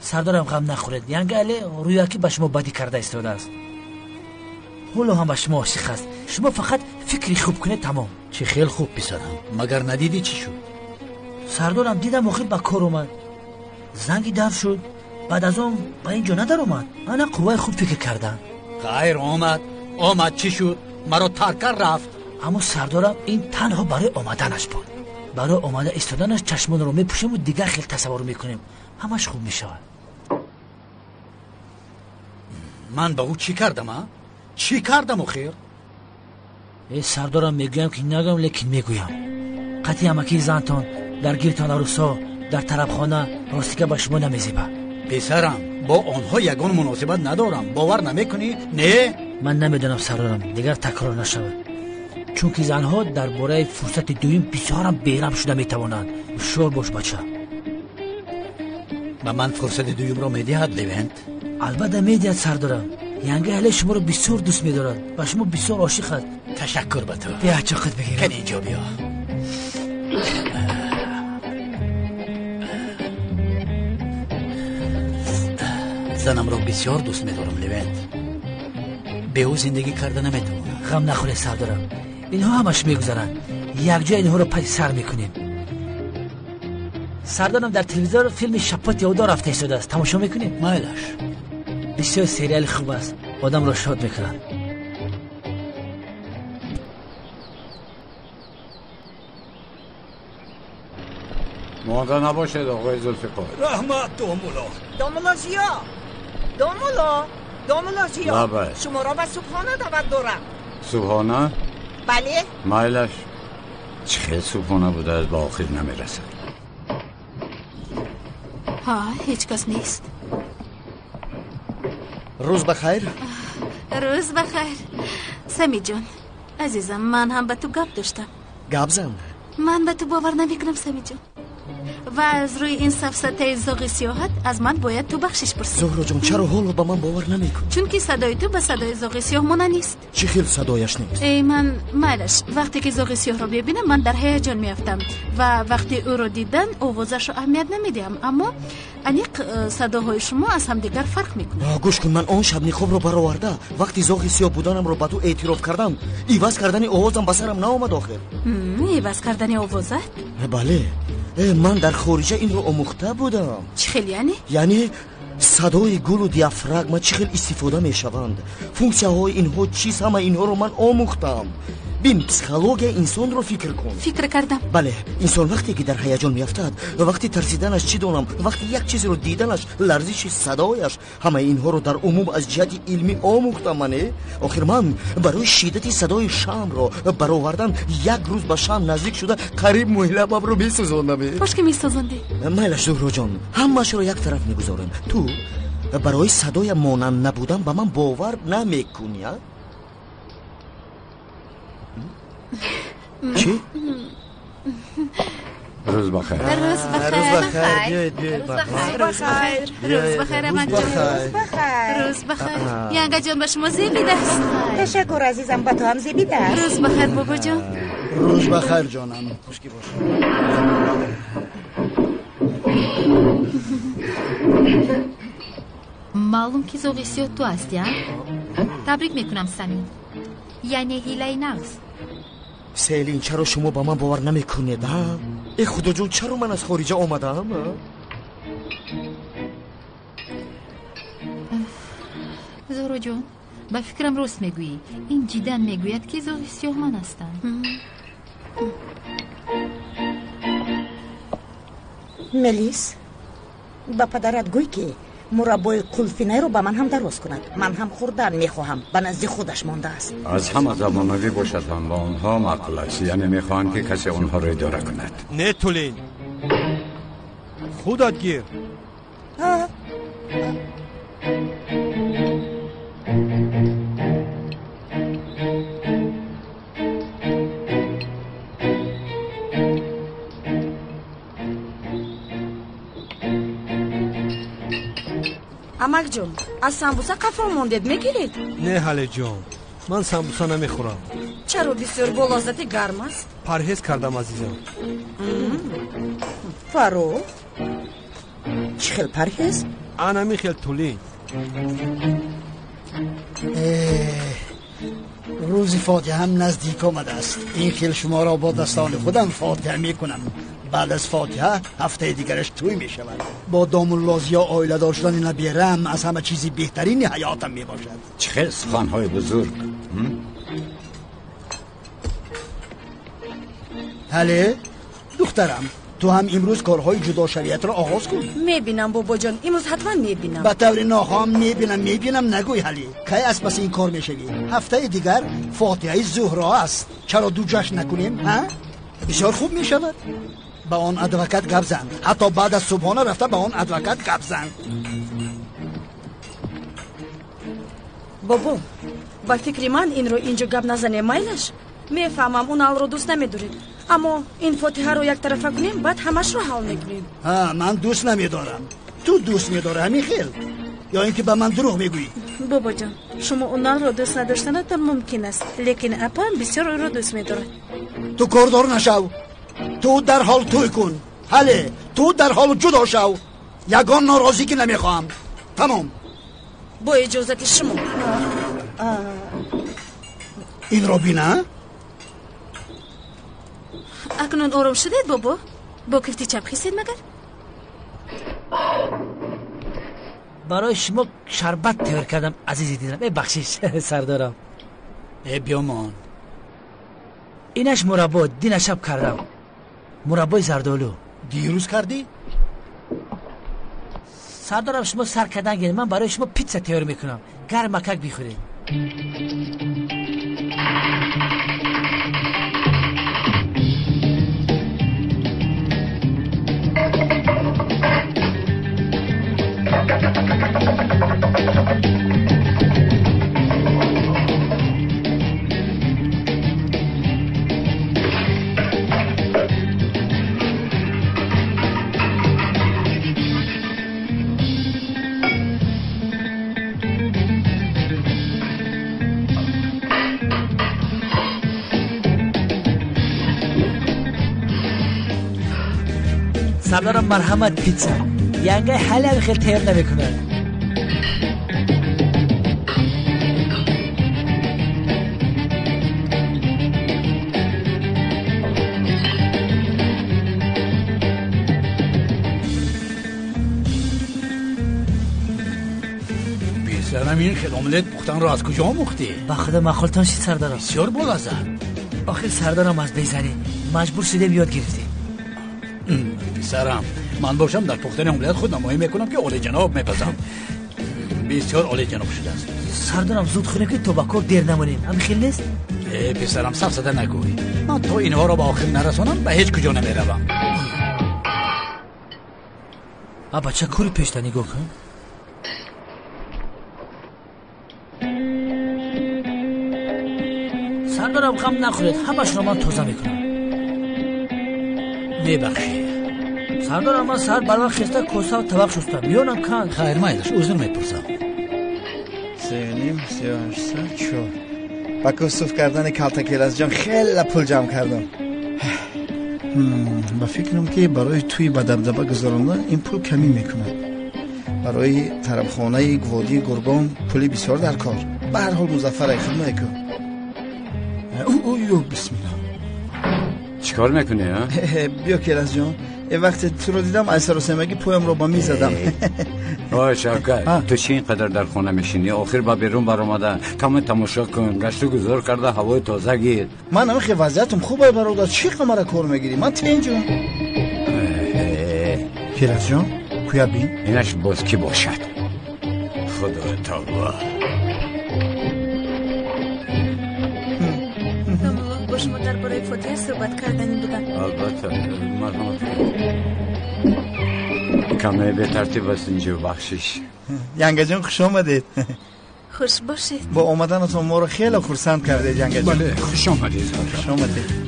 سردارم غم نخورید. ینگه اهل رویاکی به شما بدی کرده ایستاده است. حالا هم به شما عاشق است. شما فقط فکری خوب کنید تمام. چه خیلی خوب پسرم. مگر ندیدی چی شد؟ سردارم دیدم آخر به کار اومد. زنگی دف شد. بعد از اون به اینجا ندار اومد. انا قوای خوب فکر کردن. خیر آمد چی شد؟ مرا ترک رفت. اما سردارم این تنها برای آمدنش بود. برای آمده ایستادنش چشمان رو میپوشیم و دیگر خیلی تصور میکنیم. همش خوب میشود. من به او چی کردم؟ چی کردم آخر؟ ای سردارم میگویم که نگم لیکن میگویم. قطعی امکی زنتان در گیرتان عروسا در طربخانه راستی که به شما نمیزیبه. پسرم با آنها یگان مناسبت ندارم. باور نمیکنی؟ نه؟ من نمیدونم سردارم دیگر تکرار نشود. چون که زنها درباره فرصت دویم بسیارم بیرم شده میتوانند. شور باش بچه. و من فرصت دویم را میدهد لبنت؟ البته میدهد سردارم. ینگه اهل شما رو بسیار دوست میدارد و شما بسیار عاشق است. تشکر به تو. بیا چاقت بگیرم. کن اینجا بیا. زنم را بسیار دوست میدارم لبنت. به او زندگی کرده نمیتونم. غم نخوره سردارم. اینها همش میگذرن. یک جای اینها رو پای سر میکنیم. سردارم در تلویزیون فیلم شپات یهودا رفته ایستاده است. تماشا میکنیم؟ مایلش بسیار سریال خوب است. آدم را شاد میکنن. مانده نباشد آقای ذوالفقار. رحمت دامولا زیا. دامولا زیا. شما را به صبحانه دعوت دارم. صبحانه؟ بله. مایلش چه صبحانه بوده از با آخر نمیرسد. ها هیچ کس نیست. روز بخیر. روز بخیر. سمی جان عزیزم من هم به تو گپ داشتم. گپ زن. من به تو باور نمیکنم سمی جان. و از روی این سفسطه زاغ سیاحت از من باید تو بخشش پرسی. زهرا جان چرا حالا با من باور نمیکنی؟ چون که صدای تو به صدای زاغ سیاه مانه نیست. چی خیلی صدایش نیست؟ ای من مالش وقتی که زاغ سیاه رو ببینم من در هیجان میافتم و وقتی او رو دیدن آوازش رو اهمیت نمیدم. اما انیق صداهای شما از هم دیگر فرق میکنه. گوش کن. من آن شب نیخوب رو برآورده وقتی زاغ سیاه بودنم رو با تو اعتراف کردم ایواز کردن آوازم به سرم ناآمد آخر. ایواز کردن آوازت؟ بله. من در خارجه این رو آموخته بودم. چی خیلی یعنی صدای گل و دیافراگما چی خیلی استفاده می شوند. فونکسیه های اینها چیست همه اینها رو من آموختم. بین پسیکولوژی انسان رو فکر کن. فکر کردم. بله انسان وقتی که در هیجان می افتد و وقتی ترسیدنش چی دونم وقتی یک چیزی رو دیدنش لرزش صدایش همه اینها رو در عموم از جهت علمی آموختم. منه آخر من برای شدت صدای شام رو برآوردن یک روز به شام نزدیک شده قریب محلبم رو میسوزوندم. باش که میسوزوندی. مایلش زهرا جان همش رو یک طرف میگذارم. تو برای صدای مانند نبودن به من باور نمیکنی؟ چی؟ روز بخیر. روز بخیر. روز بخیر امک جان. روز بخیر. ینگا جان به شما زیبیده است. تشکر عزیزم، با تو هم زیبیده است. روز بخیر بابا جان. روز بخیر جانم. خوشکی باش. معلوم که زوغیسیو تو هستی ها؟ تبریک میکنم سمین. یعنی هیله نغز. سیلین چرا شما با من باور نمیکنید ها؟ ای خدا جون چرا من از خارج آمدم؟ زورو جون با فکرم راست میگویی. این جیدن میگوید که زوغیسیو من هستم. ملیس با پدرت گوی که مربای قلفینه رو با من هم درست کند. من هم خوردن میخواهم، به نزد خودش مانده است. از همه زمانوی باشد هم با اونها معقول است، یعنی میخواهند که کسی اونها رو اداره کند. نه تولین، خودت گیر. امک جون، از سمبوسه قفا موندید میگیرید؟ نه حاله جان، من سمبوسه نمیخورم. چرا بسیار با لذت گرم است؟ پرهیز کردم عزیزم. فارو چی خیل پرهیز؟ انا میخیل تولین. روز فاتحه هم نزدیک آمده است. این خیل شما را با دستان خودم فاتحه میکنم. بعد از فاتحه هفته دیگرش توی می شود. با داماللازی یا آیله داشتن نبیرم از همه چیزی بهترین حیاتم می باشد. چه سخنهای بزرگ. هله دخترم، تو هم امروز کارهای جدا شریعت را آغاز کن. میبینم بابا جان، امروز حتما میبینم. به طور ناخوام میبینم نگوی هلی. کی از پس این کار میشوی؟ هفته دیگر فاتحه زهرا است. چرا دو جشن نکنیم ها؟ بسیار خوب میشود. با آن ادوکت گپ زن. حتی بعد از صبحانه رفته با آن ادوکت گپ زن. بابا با فکر من این رو اینجا گپ نزنه میلش. میفهمم اون حال رو دوست نمیدارید، اما این فاتحه رو یک طرفه کنیم بعد همش رو حل میکنیم. من دوست نمیدارم. تو دوست میداره همین خیل، یا اینکه به من دروغ میگویی؟ بابا جان، شما اونال رو دوست نداشتنتان ممکن است، لیکن اپا هم بسیار او رو دوست میداره. تو کاردار نشو. تو در حال توی کن. هله تو در حال جدا شو. یگان ناراضی که نمیخواهم. تمام. با اجازت شما. این را بینه. اکنون آرام شدید بابا؟ با کفتی چپ خیستید مگر؟ برای شما شربت تیار کردم عزیزی دیدم. بخشیش سردارم. بیامان. اینش مربا دین شب کردم. مربای زردالو. دیروز کردی؟ سردارم شما سر کردن گیر، من برای شما پیتزا تیار میکنم. گرم مکک بیخورید. سردارم مرحمت پیتزا. ینگه حلال خیلی تیار نمیکنه. بیسرم این خیلی املت پختن رو از کجا مختی؟ با خدا مخالتان شید سردارم. بسیار بلازن. آخر سردارم از بیزنی مجبور شده بیاد گرفتی. بیسرم من باشم در پختن املت خود نمایی میکنم که عالی جناب میپزم. بسیار عالی جناب شده است. سردارم زود خونه که تو با کار دیر نمونیم. هم خیلی نیست؟ پسرم سفسده نگوی. من تا اینها را با آخر نرسانم به هیچ کجا نمیروم. بچه کوری پیشتا نگاه کن. سردارم غم نخورید، همش رو من توضیح میکنم. میبخشی سردارم، من سر برای خسته کوسا و طبق شستم، میونم کن. خیر مایلش اوزر میپرسم. 38 با کسوف کردن کالتکیل از جان خیلی پول جمع کردم. با فکرم که برای توی با دبدبه گذاراندن این پول کمی میکنه. برای طرفخانه گوادی گرگان پولی بسیار در کار. به هر حال مظفر خدمت کن. اوه بسم الله. چیکار میکنی ها؟ بیا کیلاس جان، وقتی تو رو دیدم از سر و سمگی پویم رو با می زدم. آه شوکت، تو چی اینقدر در خونه میشینی؟ آخر با بیرون برآمده کم تماشا کن، گشت و گذار کرده هوای تازه گیر. من هم خیلی وضعیتم خوبه برادر، چی قمر کار میگیری؟ من تینجم. کیلاس جان کویا بین؟ اینش باز کی باشد؟ خدا تابا. با شما درباره فوتیه صحبت کردنی بودم. البته مرحمت کمه به ترتیب است اینجا بخشش. ینگه جان خوش آمدید. خوش باشید. با اومدنتون ما رو خیلی خرسند کردید ینگه جان. بله خوش آمدید. خوش آمدید.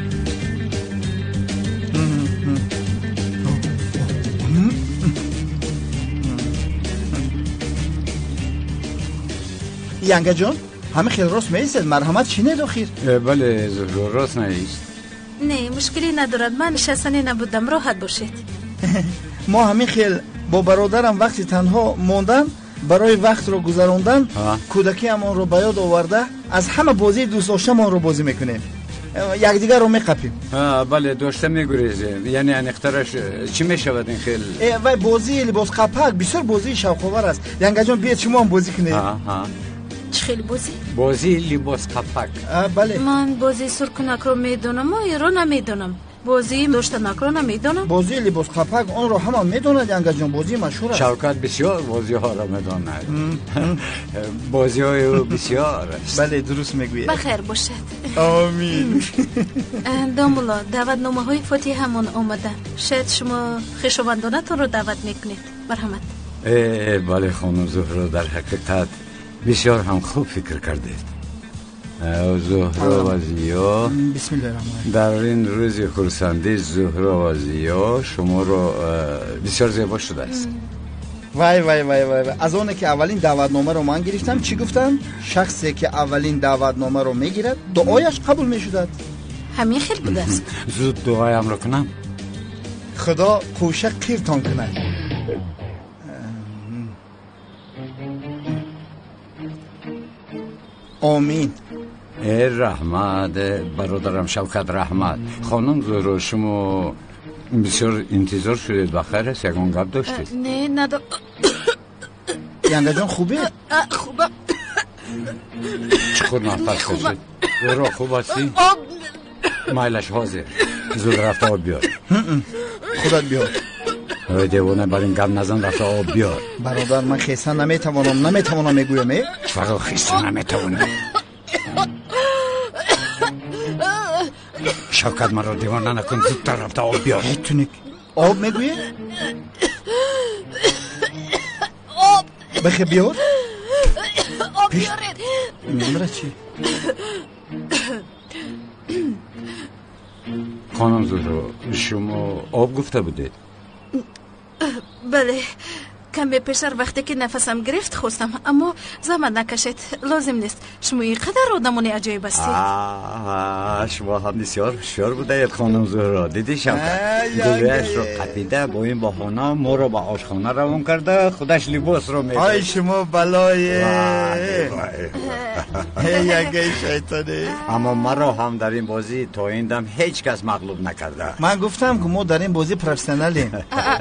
ینگه جان همه خیلی راست میایستید، مرحمت چی نید آخیر؟ بله زهرا راست نیست. نه مشکلی ندارد، من نشستنی نبودم، راحت باشید. ما همین خیلی با برادرم وقتی تنها موندن برای وقت رو گذراندن کودکی امان رو به یاد آورده از همه بازی دوست داشتمان رو بازی میکنیم، یکدیگر رو میقپیم. بله داشته میگریزیم، یعنی انخترش چی میشود این خیلی؟ وای بازی لباس قپک بسیار بازی شوق‌آور است. ینگه جان بیاید شما هم بازی کنید. چه خیلی بازی؟ بازی لباس قپک. بله من بازی سرکنک رو میدونم و این رو نمیدونم. بازی داشتنک رو نمیدونم. بازی لباس قپک اون رو همه میدونند ینگه جان، بازی مشهور است. شوکت بسیار بازی ها را میداند. بازی های بسیار است. بله درست میگویید. بخیر باشد. آمین. دامولا دعوت نامه های فوتی همون آمده، شاید شما خویشاوندانتون رو دعوت میکنید. مرحمت. بله خانم زهرا، در حقیقت بسیار هم خوب فکر کردید. زهرا و زیا، بسم الله الرحمن. در این روز خرسندی زهرا و زیا شما رو بسیار زیبا شده است. وای وای وای وای، از اونه که اولین دعوتنامه رو من گرفتم چی گفتم؟ شخصی که اولین دعوتنامه رو میگیرد دعایش قبول میشود. همین خیلی بوده است. زود دعایم رو کنم. خدا قوشه قیرتان کنه. آمین. رحمت برادرم شوکت رحمت. خانم زهرا شما بسیار انتظار شدید، بخیر است؟ یکان گپ داشتید؟ نه ندار. ینگه جان خوبه؟ خوبه. چخور نفس کشید؟ زهرا خوب هستی؟ مایلش حاضر، زود رفت آب بیار. خودت بیار. دیوانه بر این گپ نزن، رفت آب بیار. برادر من خیسته نمیتوانم میگویم. فقط خیسته نمیتوانم. شوکت من رو دیوانه نکن، زودتر رفت آب بیار. تونیک آب میگویی؟ آب بخی بیار. آب بیارید. نمره چی؟ خانم زهرا شما آب گفته بودید؟ بله کمی پیشتر وقتی که نفسم گرفت خواستم، اما زحمت نکشید، لازم نیست. شما اینقدر آدمون عجیب هستید. شما هم بسیار هوشیار بودید خانم زهرا. دیدی شوکت گلویش رو قطیده با این بهانه ما رو به آشخانه روان کرده، خودش لباس رو میده. ای شما بلای ینگه شیطانی. اما مرا هم در این بازی تا این دم هیچ کس مغلوب نکرده. من گفتم که ما در این بازی پروفسیونالیم.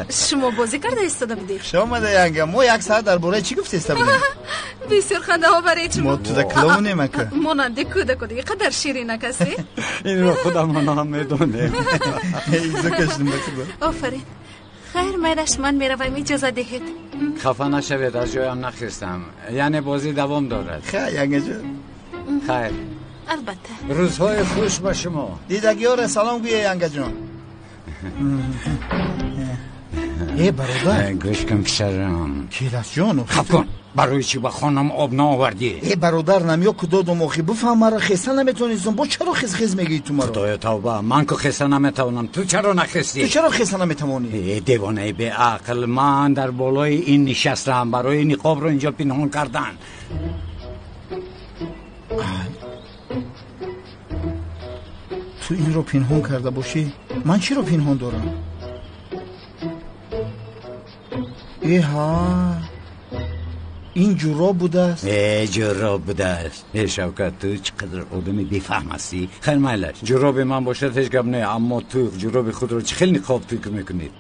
شما بازی کرده ایستاده بودید؟ شما ینگه ما یک ساعت درباره چی گفتی ایستاده بودیم؟ بسیار خنده ها برای شما. ما تو در کلونه مکه ماننده کودک دیگه قدر شیرین هستی. این رو خودم هم میدونم. ایزو کشتیم بخدا. آفرین. خیر میرش من میروم، اجازه دهید. خفه نشوید، از جایم نخستم، یعنی بازی دوام دارد. خیر ینگه جان. خیر البته. روزهای خوش با شما. دیدگیار سلام گویه ینگه جان. ای برادر گوش کن پسرم. کیلاس جانو خب کن برای چی با خانم آب نآوردی؟ ای برادر نمیو که دادم آخی بفهم مرا خسته نمیتونیستم با چرا خس میگی تو مرا؟ خدای توبه من که خسته نمیتونم تو چرا نخستی؟ تو چرا خسته نمیتوانی؟ ای دیوانه به عقل من در بالای این نشستم برای نقاب رو اینجا پنهان کردن. تو این رو پنهان کرده باشی من چی رو پنهان دارم؟ ها این جوراب بوده است؟ جوراب بوده است. شوکت تو چقدر آدمی بیفهم هستی. خیلی میلش جوراب من باشد هیچ گپ نه، اما تو جوراب خود رو خیلی نقاب فکر میکنید.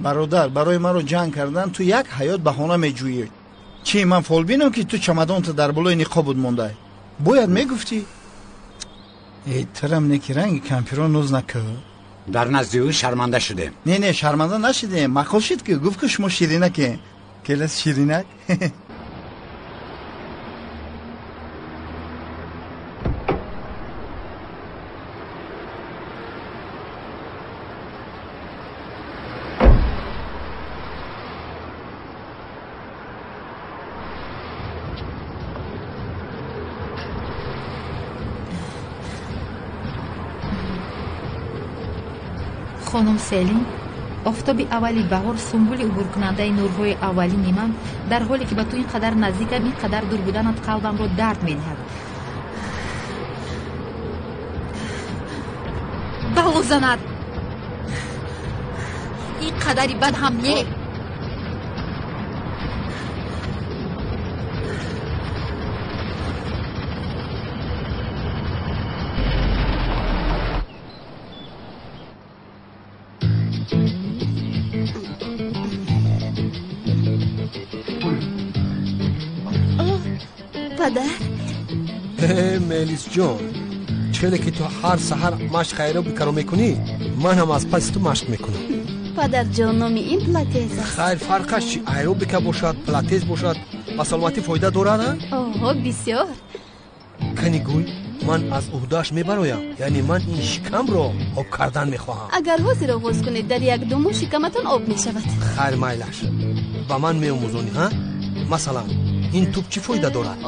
برادر برای من رو جنگ کردن تو یک حیات بهانه میجویی. چی من فال بینم که تو چمدان تو در بالای نقاب بود مونده؟ باید میگفتی ای ترم نکی رنگ کمپیرون نوز نکه. در نزد او شرمنده شدیم. نه شرمنده نشدیم. مقال شد که گفت که شما شیرینکه. کلاس شیرینک. خانم سلیم офтоби аввали баҳор сумбули убуркунандаи нурҳои аввалини ман дар ҳоле ки ба ту ин қадар наздикам ин қадар дур буданат қалбамро дард медиҳад. балозанад ин қадари бад ҳам не. ملیس جان چله که تو هر سحر مشق ایروبیک رو میکنی من هم از پس تو مشق میکنم. پدر جان نامی این پلاتیز است. خیر فرقش چی؟ ایروبیک باشد پلاتیز باشد با سلامتی فایده دارد؟ اوه بسیار. کنی گوی من از عهده‌اش میبرایم، یعنی من این شکم رو آب کردن میخواهم. اگر حوضی رو باز کنید در یک دومو شکمتون آب میشود. خیر میلش با من میآموزونی ها؟ مثلا این توپ چی فایده دارد؟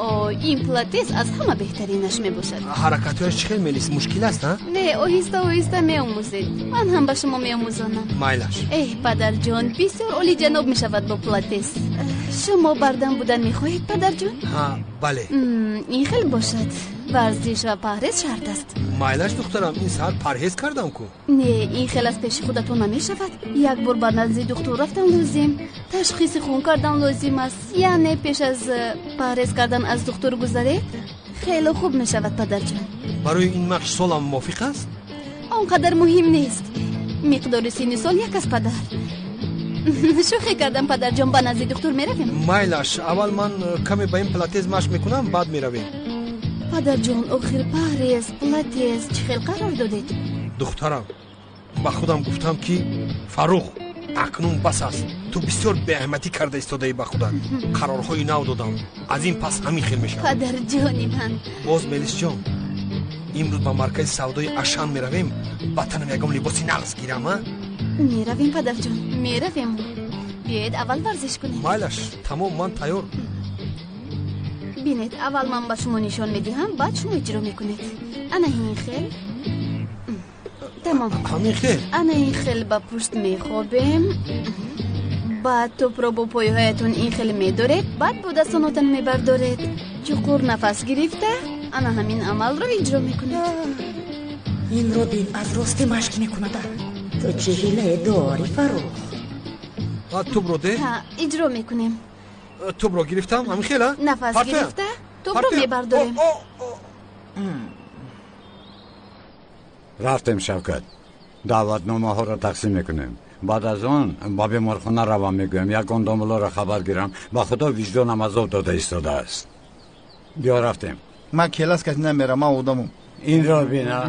این پلاتیس از همه بهترینش میباشد. حرکتش خیلی ملیس مشکل است ها؟ نه آهسته میآموزید. من هم به شما میآموزانم. میلش ای پدر جان بسیار عالی جناب میشود با پلاتیس. شما بردن بودن میخواهید پدر جان؟ ها بله. این خیلی باشد. ورزش و پرهیز شرط است. میلش دخترم این سال پرهیز کردم کو. نه این خیلی از پیش خودتون نمیشود. یک بار بر نزد دکتر رفتن لازم. تشخیص خون کردن لازم است. یعنی پیش از پرهیز کردن از دکتر گذرید خیلی خوب میشود پدر جان. برای این مقش سالم موافق است؟ آنقدر مهم نیست. مقدار سن سال یک است پدر. شوخی کردم پدر جان. با نزد دکتر میرویم. میلش اول من کمی با این پلاتیز مشق میکنم بعد میرویم. پدر جان آخر پرهیز پلاتیز چه خیلی قرار دادید؟ دخترم با خودم گفتم که فاروق اکنون بس است. تو بسیار به احمدی کرده ایستاده با خودت. قرارهای نو دادم. از این پس همین خیلی میشه. پدر جانی من. باز ملیس جان امروز با مرکز سودای اشان میرویم. با تنم یکم لباسی نقص گیرم ها؟ میرویم پدر جان میرویم. بیاید اول ورزش کنیم. میلش تمام من تیار. بینید اول من با شما نشان میدهم بعد شما اجرا میکنید. انا این خیل تمام. همین خیل انا این خیل با پشت میخوابیم. بعد توپ رو با پایهایتون این خیل میدارید. بعد با دستاناتون میبردارید. چقدر نفس گرفته انا همین عمل رو اجرا میکنید. این رو بین از راستی مشق میکند. تو چه حیله داری فاروق؟ توپ رو ده؟ ها اجرا میکنیم. توپ رو گرفتم همین خیله؟ نفس گرفته توپ رو میبرداریم. رفتیم شوکت. دعوتنامه ها رو تقسیم میکنیم. بعد از اون با بیمارخانه روان میگویم. یک دامولا رو خبر گیرم. با خدا وجدانم از آب داده ایستاده است. بیا رفتیم. من کلاس کسی نمیرم. من آدمم. این را بینا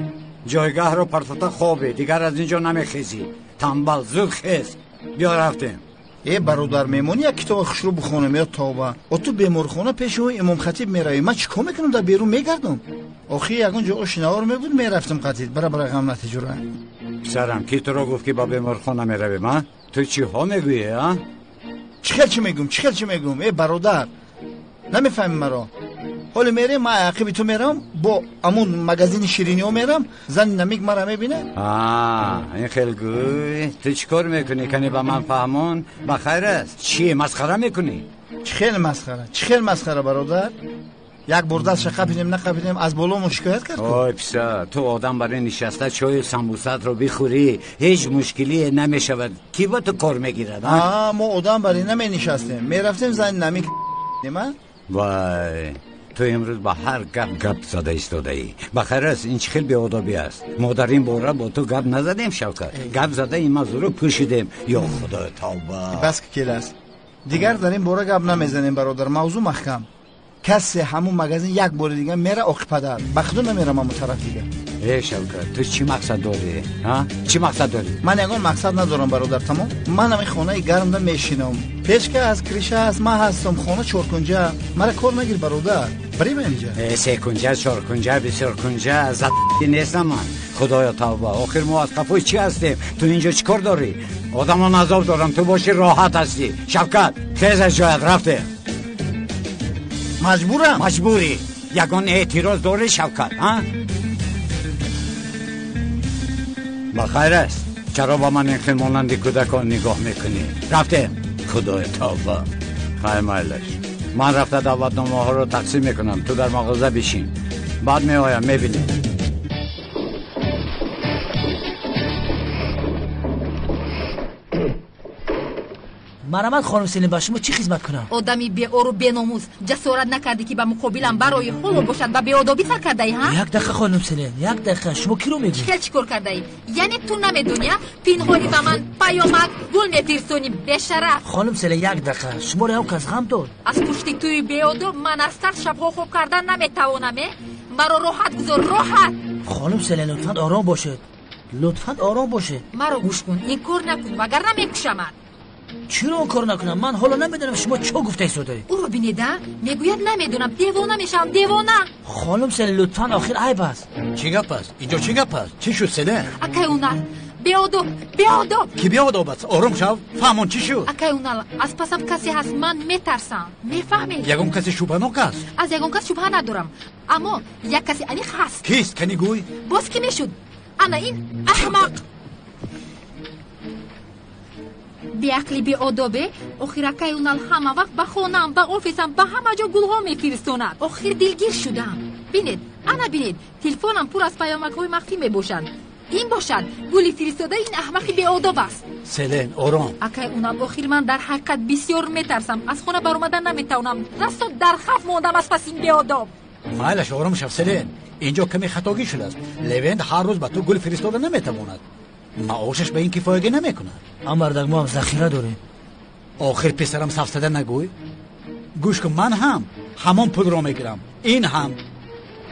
جایگاه رو پرتاتا خوابه. دیگر از اینجا نمیخیزی. تنبل زود خیز. بیا رفتیم. ای برادر میمونی یک کتاب خوش رو بخونم یا توبه. و تو بیمارخانه پیش او امام خطیب میروی. من چیکار میکنم در بیرون میگردم. آخی یکون جا آشناور میبود میرفتم خطیب. برای غم نتیجوره. پسرم کی تو رو گفت که با بیمارخانه میروی؟ من تو چی ها میگویی ها؟ چی میگم ای برادر نمیفهمی مرا حالا میرم ما عقب تو میرم با امون مغازین شیرینی ها میرم زن نمیگ مرا میبینه این خیلی گوی تو چیکار میکنی کنی با من فهمون بخیر است چی مسخره میکنی چی خیلی مسخره برادر یک برده شقبیدیم نقبیدیم از بالا شکایت کرد اوی پسر تو آدم برای نشسته چای سمبوست رو بخوری هیچ مشکلی نمیشود کی با تو کار میگیرد ما آدم برای نمی نشستیم میرفتیم زن نمی من وای تو امروز با هر گپ زده ایستاده ای بخیر است این خیلی بیادبی است ما در این باره با تو گپ نزدیم شوکت گپ زده این موضوع رو پوشیدیم یا خدا توبه بس که است دیگر در این باره گپ نمیزنیم برادر موضوع محکم کسی همون مغازین یک بار دیگه میره آقی پدر بخدو نمیرم همون طرف دیگه ای شوکت تو چی مقصد داری چی مقصد داری من یگان مقصد ندارم برادر تمام من همین خانه گرم دا میشینم پیش که از کریشه است من هستم خانه چورکنجه مرا کار نگیر برادر بریم اینجا سه کنجه چهار کنجه بسیار کنجه زد نیستم من خدایا توبه آخر ما از قفای چی هستیم تو اینجا چی کار داری آدم عذاب دارم تو باشی راحت هستی شوکت خیز از جایت رفته مجبوری یگان اعتراض داری شوکت بخیر است چرا با من این خیلی مانند کودکان نگاه میکنی رفته خدای توبه خیلی مایلش من رفته دعوتنامه ها رو تقسیم میکنم تو در مغازه بشین بعد میایم میبینی مرحمت خانم سلیم با شما چی خدمت کنم آدمی بی اور و بیناموز جسارت نکردی که با مقابلم برای حلو باشد و بیادبی سر کرده ای ها یک دقیقه خانم سلیم یک دقیقه شما کی رو میگی چیکار کرده ای یعنی تو نمیدونی پینهانی با من پیامک گل میفرستونی بشرف خانم سلیم یک دقیقه شما رو کس غم داد از پشت توی بیادب من از ترس شبها خوب کردن نمیتوانم مرا راحت گذار راحت خانم سلیم لطفاً آرام باشه مرا گوش کن این کار نکن وگرنه میکشمت چرا اون کار نکنم من حالا نمیدونم شما چه گفته ایستاده او رو بینیده میگوید نمیدونم دیوانه میشم دیوانه خانم سلیم لطفاً آخر عیب است چی گپ است اینجا چی گپ است چی شد سلیم اکایونال بیادب کی بیادب است آروم شو فهمون چی شد اکایونال از پسم کسی هست من میترسم میفهمی یگان کسی شوبه‌ناک است از یگان کس شبهه ندارم اما یک کسی انیق هست کیست کنی گوی باز کی میشد انا این احمق بیعقلی بیادبه آخر اکایونال همه وقت به خونم به آفیسم به همه جا گلها میفرستوند آخر دلگیر شدم بینید انا بینید تلفنم پر از پیامک های مخفی میباشند این باشد گلی فرستاده این احمقی بیادب است سلین آرام اکایونال آخر من در حقیقت بسیار میترسم از خونه بر اومدن نمیتونم راستا در خوف ماندم از پس این بیادب مایلش آرام شو سلین اینجا کمی خطاگی شده است لوند هر روز به تو گل فرستاده نمیتواند معاشش به این کفایت نمیکنه امردک ما هم ذخیره داریم آخر پسرم سفسده نگوی گوش کن من هم همان پول را میگیرم این هم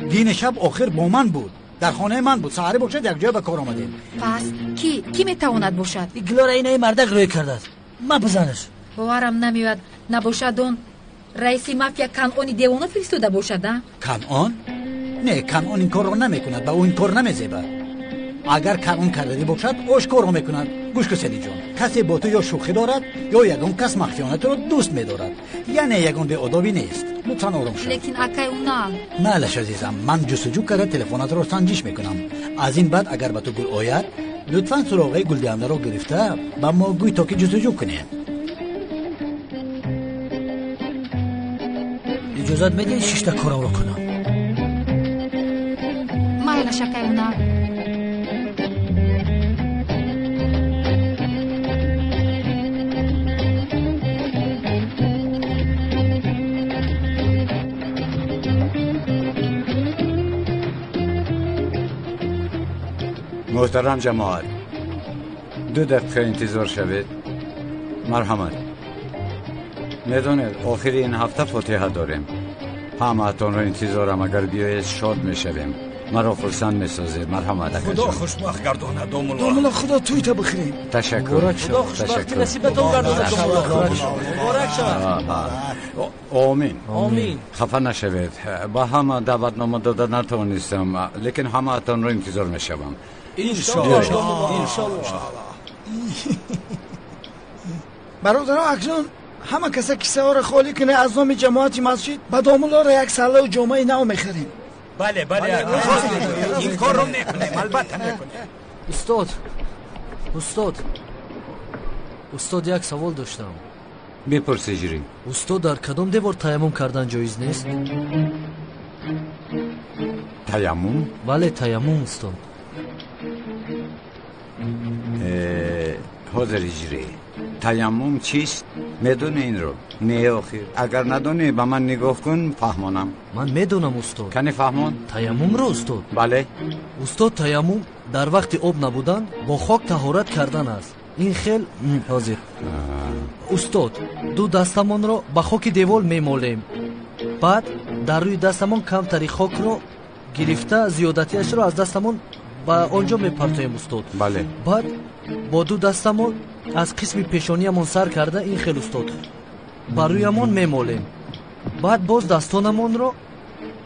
دین شب آخر با من بود در خانه من بود سحری باشد یک جای به کار آمدیم پس کی میتواند باشد گلاره این مردک روی کرده است من بزنش باورم نمیاد نباشد اون رئیس مافیا کنعانی دیوانه فرستاده باشد کنعان نه کنعان این کار را نمیکند به اون کار نمیزیبد اگر کنعان کرده باشد آشکار را میکند گوش کن سلی جان کسی با تو یا شوخی دارد یا یگان کس مخفیانه تو را دوست میدارد یعنی یگان به ادابی نیست لطفاً آرام شو لیکن اکایونال مالش عزیزم من جستجو کرده تلفنات را سنجش میکنم از این بعد اگر به تو گل آید لطفاً سراغ گل دهنده را گرفته با ما گوی تا که جستجو کنیم اجازت میدین 6 تا کارم رو کنم مایلش اکایونال محترم جماعت 2 دقیقه انتظار شوید مرحمت میدونید آخر این هفته فاتحه داریم همه اتون رو انتظارم اگر بیایید شاد میشویم مرا خرسند میسازید مرحمت خدا خوشبخت گردانه داملا خدا توی تا بخیریم تشکر خدا خوشبختی نصیبتون گردانه مبارک شود آمین خفه نشوید با همه دعوتنامه داده نتوانستم لیکن همه اتون رو انتظار میشوم برادرها اکنون همه کسا کیسه ها را خالی کنه از نام جماعت مسجد با دامولا را یک ساله و جامعه نو میخریم. بله این کار رو میکنیم، البته میکنیم. استاد یک سوال داشتم. بپرس اجری. استاد در کدام دیوار تیمم کردن جایز نیست؟ تیمم؟ بله تیمم استاد. حاضر اجری. تیمم چیست؟ میدونی این رو؟ نه آخر. اگر ندونی به من نگاه کن فهمانم. من میدونم استاد. کنی فهمان؟ تیمم رو استاد. بله. استاد تیمم در وقت آب نبودن با خاک طهارت کردن است. این خیل حاضر. استاد دو دستمان رو با خاک دیوار میمالیم. بعد در روی دستمان کمتری خاک رو گرفته زیادتیش رو از دستمان با آنجا میپرتویم استاد. بله. بعد با دو دستمان از قسم پیشانیمون سر کرده این خیل استاد بر رویمون میمالیم. بعد باز دستانمون رو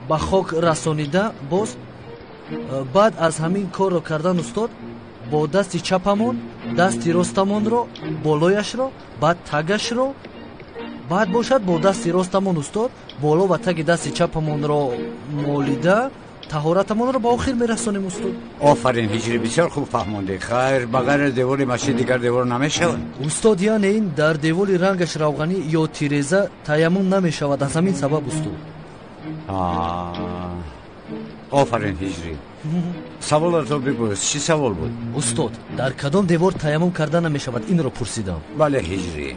با خاک رسانیده باز بعد از همین کار رو کردن استاد با دست چپمون دست راستمون رو بالایش رو بعد تگش رو بعد باشد با دست راستمون استاد بالا و تگ دست چپمون رو مالیده طهارتمون رو با آخر میرسونیم استاد. آفرین هجری بسیار خوب فهمونده. خیر بغیر دیوار مسجد دیگر دیوار نمیشود استاد. یعنی این در دیوار رنگش روغنی یا تیرزه تیمم نمیشود از همین سبب استاد. آفرین هجری. سوال تو بپرس. چی سوال بود؟ استاد در کدام دیوار تیمم کردن نمیشود این رو پرسیدم. بله هجری.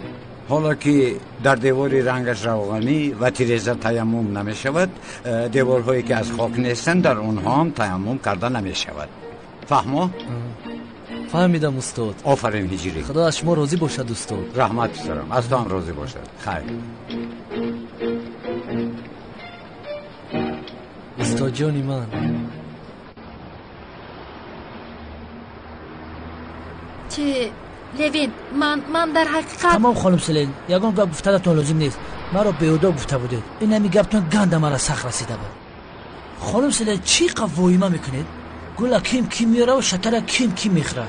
حالا که در دیواری رنگش روغنی و تیرزه تیمم نمی شود، دیوارهایی که از خاک نیستند در اونها هم تیمم کردن نمی شود. فهمو؟ فهمیدم استاد. آفرین هجری. خدا از شما راضی باشد استاد. رحمت دارم. از تو هم راضی باشد. خیر. استاد جانی من. چه لوین من در حقیقت تمام خانم سلین یگان گپ گفتنتون لازم نیست. مرا بیهوده گفته بودید. این همی گپتون گند مرا سخت رسیده بود. خانم سلین چی قوایما میکنید؟ گل کیم میاره و شکر کیم میخوره.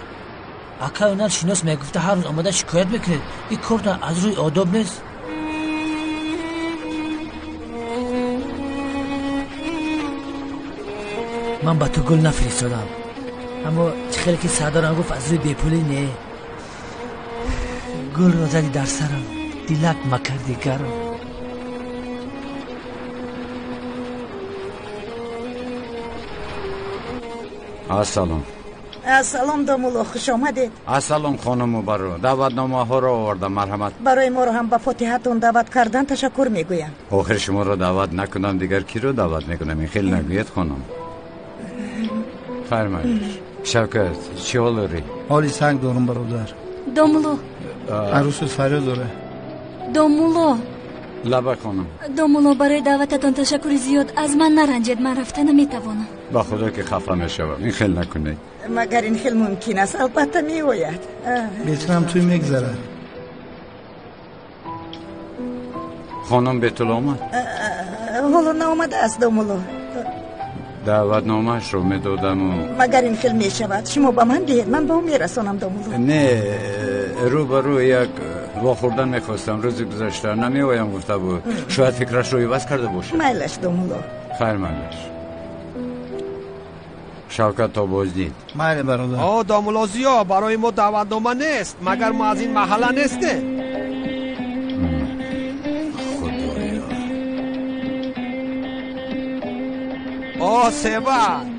اکا اونال شناس میگفته هر روز آماده شکایت میکنید. این کار از روی آداب نیست. من با تو گل نفرستادم، اما چه خیلی که سردارم گفت از روی بیپولی نه. گل را زدی در سرم، دیلک مکردی گرم. السلام دامولا، خوش آمدید. السلام خانم مبارو. دعوتنامه ها را آوردم. مرحمت. برای ما رو هم با فاتحتون دعوت کردن تشکر میگویم. آخر شما را دعوت نکنم دیگر کی رو دعوت میکنم؟ این خیلی نگوید خانم. فرمایید. شوکت چی حال داری؟ حالی سنگ دارم برادر. دامولو عروس فریاد داره. دامولو لبه خانم. دامولو برای دعوتتون تشکر زیاد. از من نرنجید. من رفتن نمیتوانم. با خدا که خفه میشوم. این خیلی نکنید. مگر این خیلی ممکن است. البته میوید. بهترم توی میگذره. خانم به طول آمد؟ حالا نامده است دامولو. دعوتنامه‌اش رو میدادم و مگر این خیلی میشود. شما با من دهید، من با اون میرسانم دامولو. نه رو برو یک واخوردن میخواستم. روزی گذشته نمیوایم گفته بود. شاید فکرش رو عوض کرده باشه. میلش دامولو. خیر میلش. شوکت تا بازدید. میل برادر. دامولا زیا برای ما دعوتنامه نیست مگر ما از این محله نیسته.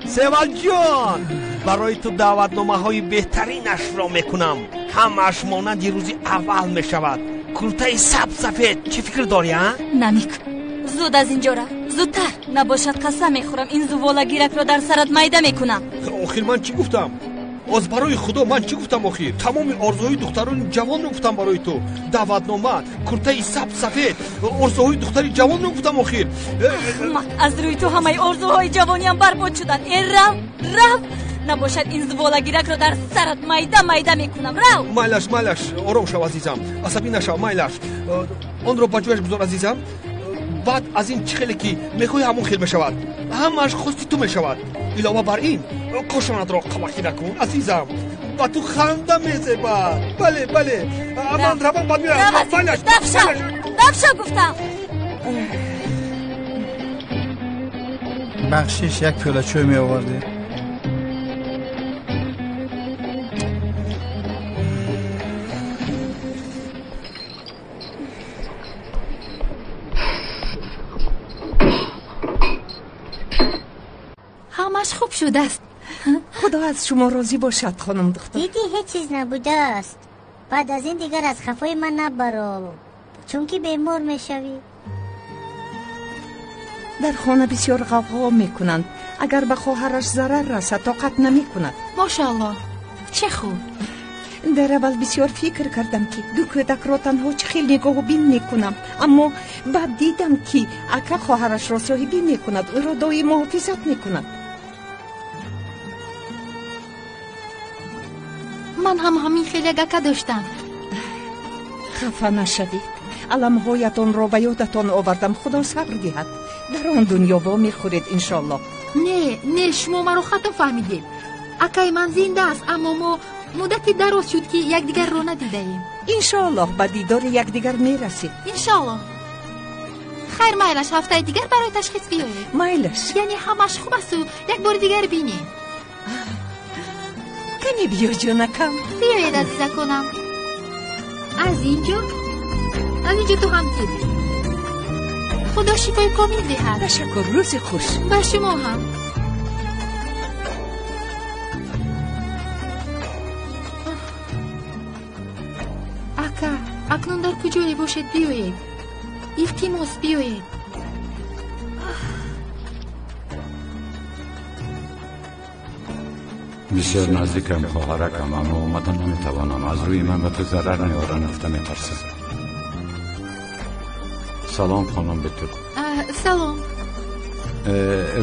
سیوال جان، برای تو دعوتنامه های بهترینش را میکنم. همش مانند یه روزی اول میشود. کرته سفید. چی فکر داری ها؟ نمیک زود از اینجا را. زودتر. نباشد قسم میخورم این زوالا گیرک را در سرت میده میکنم. آخر من چی گفتم؟ از برای خدا من چی گفتم آخر؟ تمام آرزوهای دختران جوان رو گفتم برای تو. دعوتنامه، کرته سفید، آرزوهای دختر جوان رو گفتم آخر. از روی تو همه آرزوهای جوانیم برباد شدن. این رو نباشد این زوالا گیرک را در سرت میده میکنم. رو میلش آرام شو عزیزم. عصبی نشو میلش. آن رو بجوش بذار عزیزم. بعد از این چه خیلی که میخوای همون خیل میشود. همش خواستی تو میشود. علاوه بر این کاشانت را قبخی نکن عزیزم. با تو خنده میزبد. بله امان روان باید میرم. دفشا گفتم. بخشش یک پیاله چای می آورده. همش خوب شده است. خدا از شما راضی باشد خانم دختر. دیدی هیچ چیز نبوده است. بعد از این دیگر از خفای من نبرو، چون که بیمار میشوی. در خانه بسیار غوغا میکنند. اگر به خواهرش ضرر رسد طاقت نمیکند. ماشاءالله چه خوب. در اول بسیار فکر کردم که دو کودک را تنها چه خیلی نگاه و بین میکنم، اما بعد دیدم که اگر خواهرش را صاحبی میکند او را دائم محافظت میکند. من هم همین خیلی اگه داشتم. خفه نشوید. علمهایتان را به یادتان آوردم. خدا صبر دهد. در آن دنیا با میخورید انشالله. نه شما مرا خطا فهمیدید. اکای من زنده است، اما ما مدتی دراز شد که یکدیگر را ندیده ایم. انشالله به دیدار یکدیگر میرسید. انشالله. خیر میلش هفته دیگر برای تشخیص بیایید. میلش یعنی همش خوب است و یک بار دیگر بینیم. کنی بیا جانکم. بیایید عزیزه کنم. از اینجا تو هم گیری. خدا شفای کامل دهد. تشکر. روز خوش. به شما هم. اکنون در کجایی باشد بیایید. التماس بیایید. بسیار نزدیکم خواهرکم، اما اومدن نمیتوانم. از روی من به تو ضرر نیارن افته میترسم. سلام خانم بتو. سلام.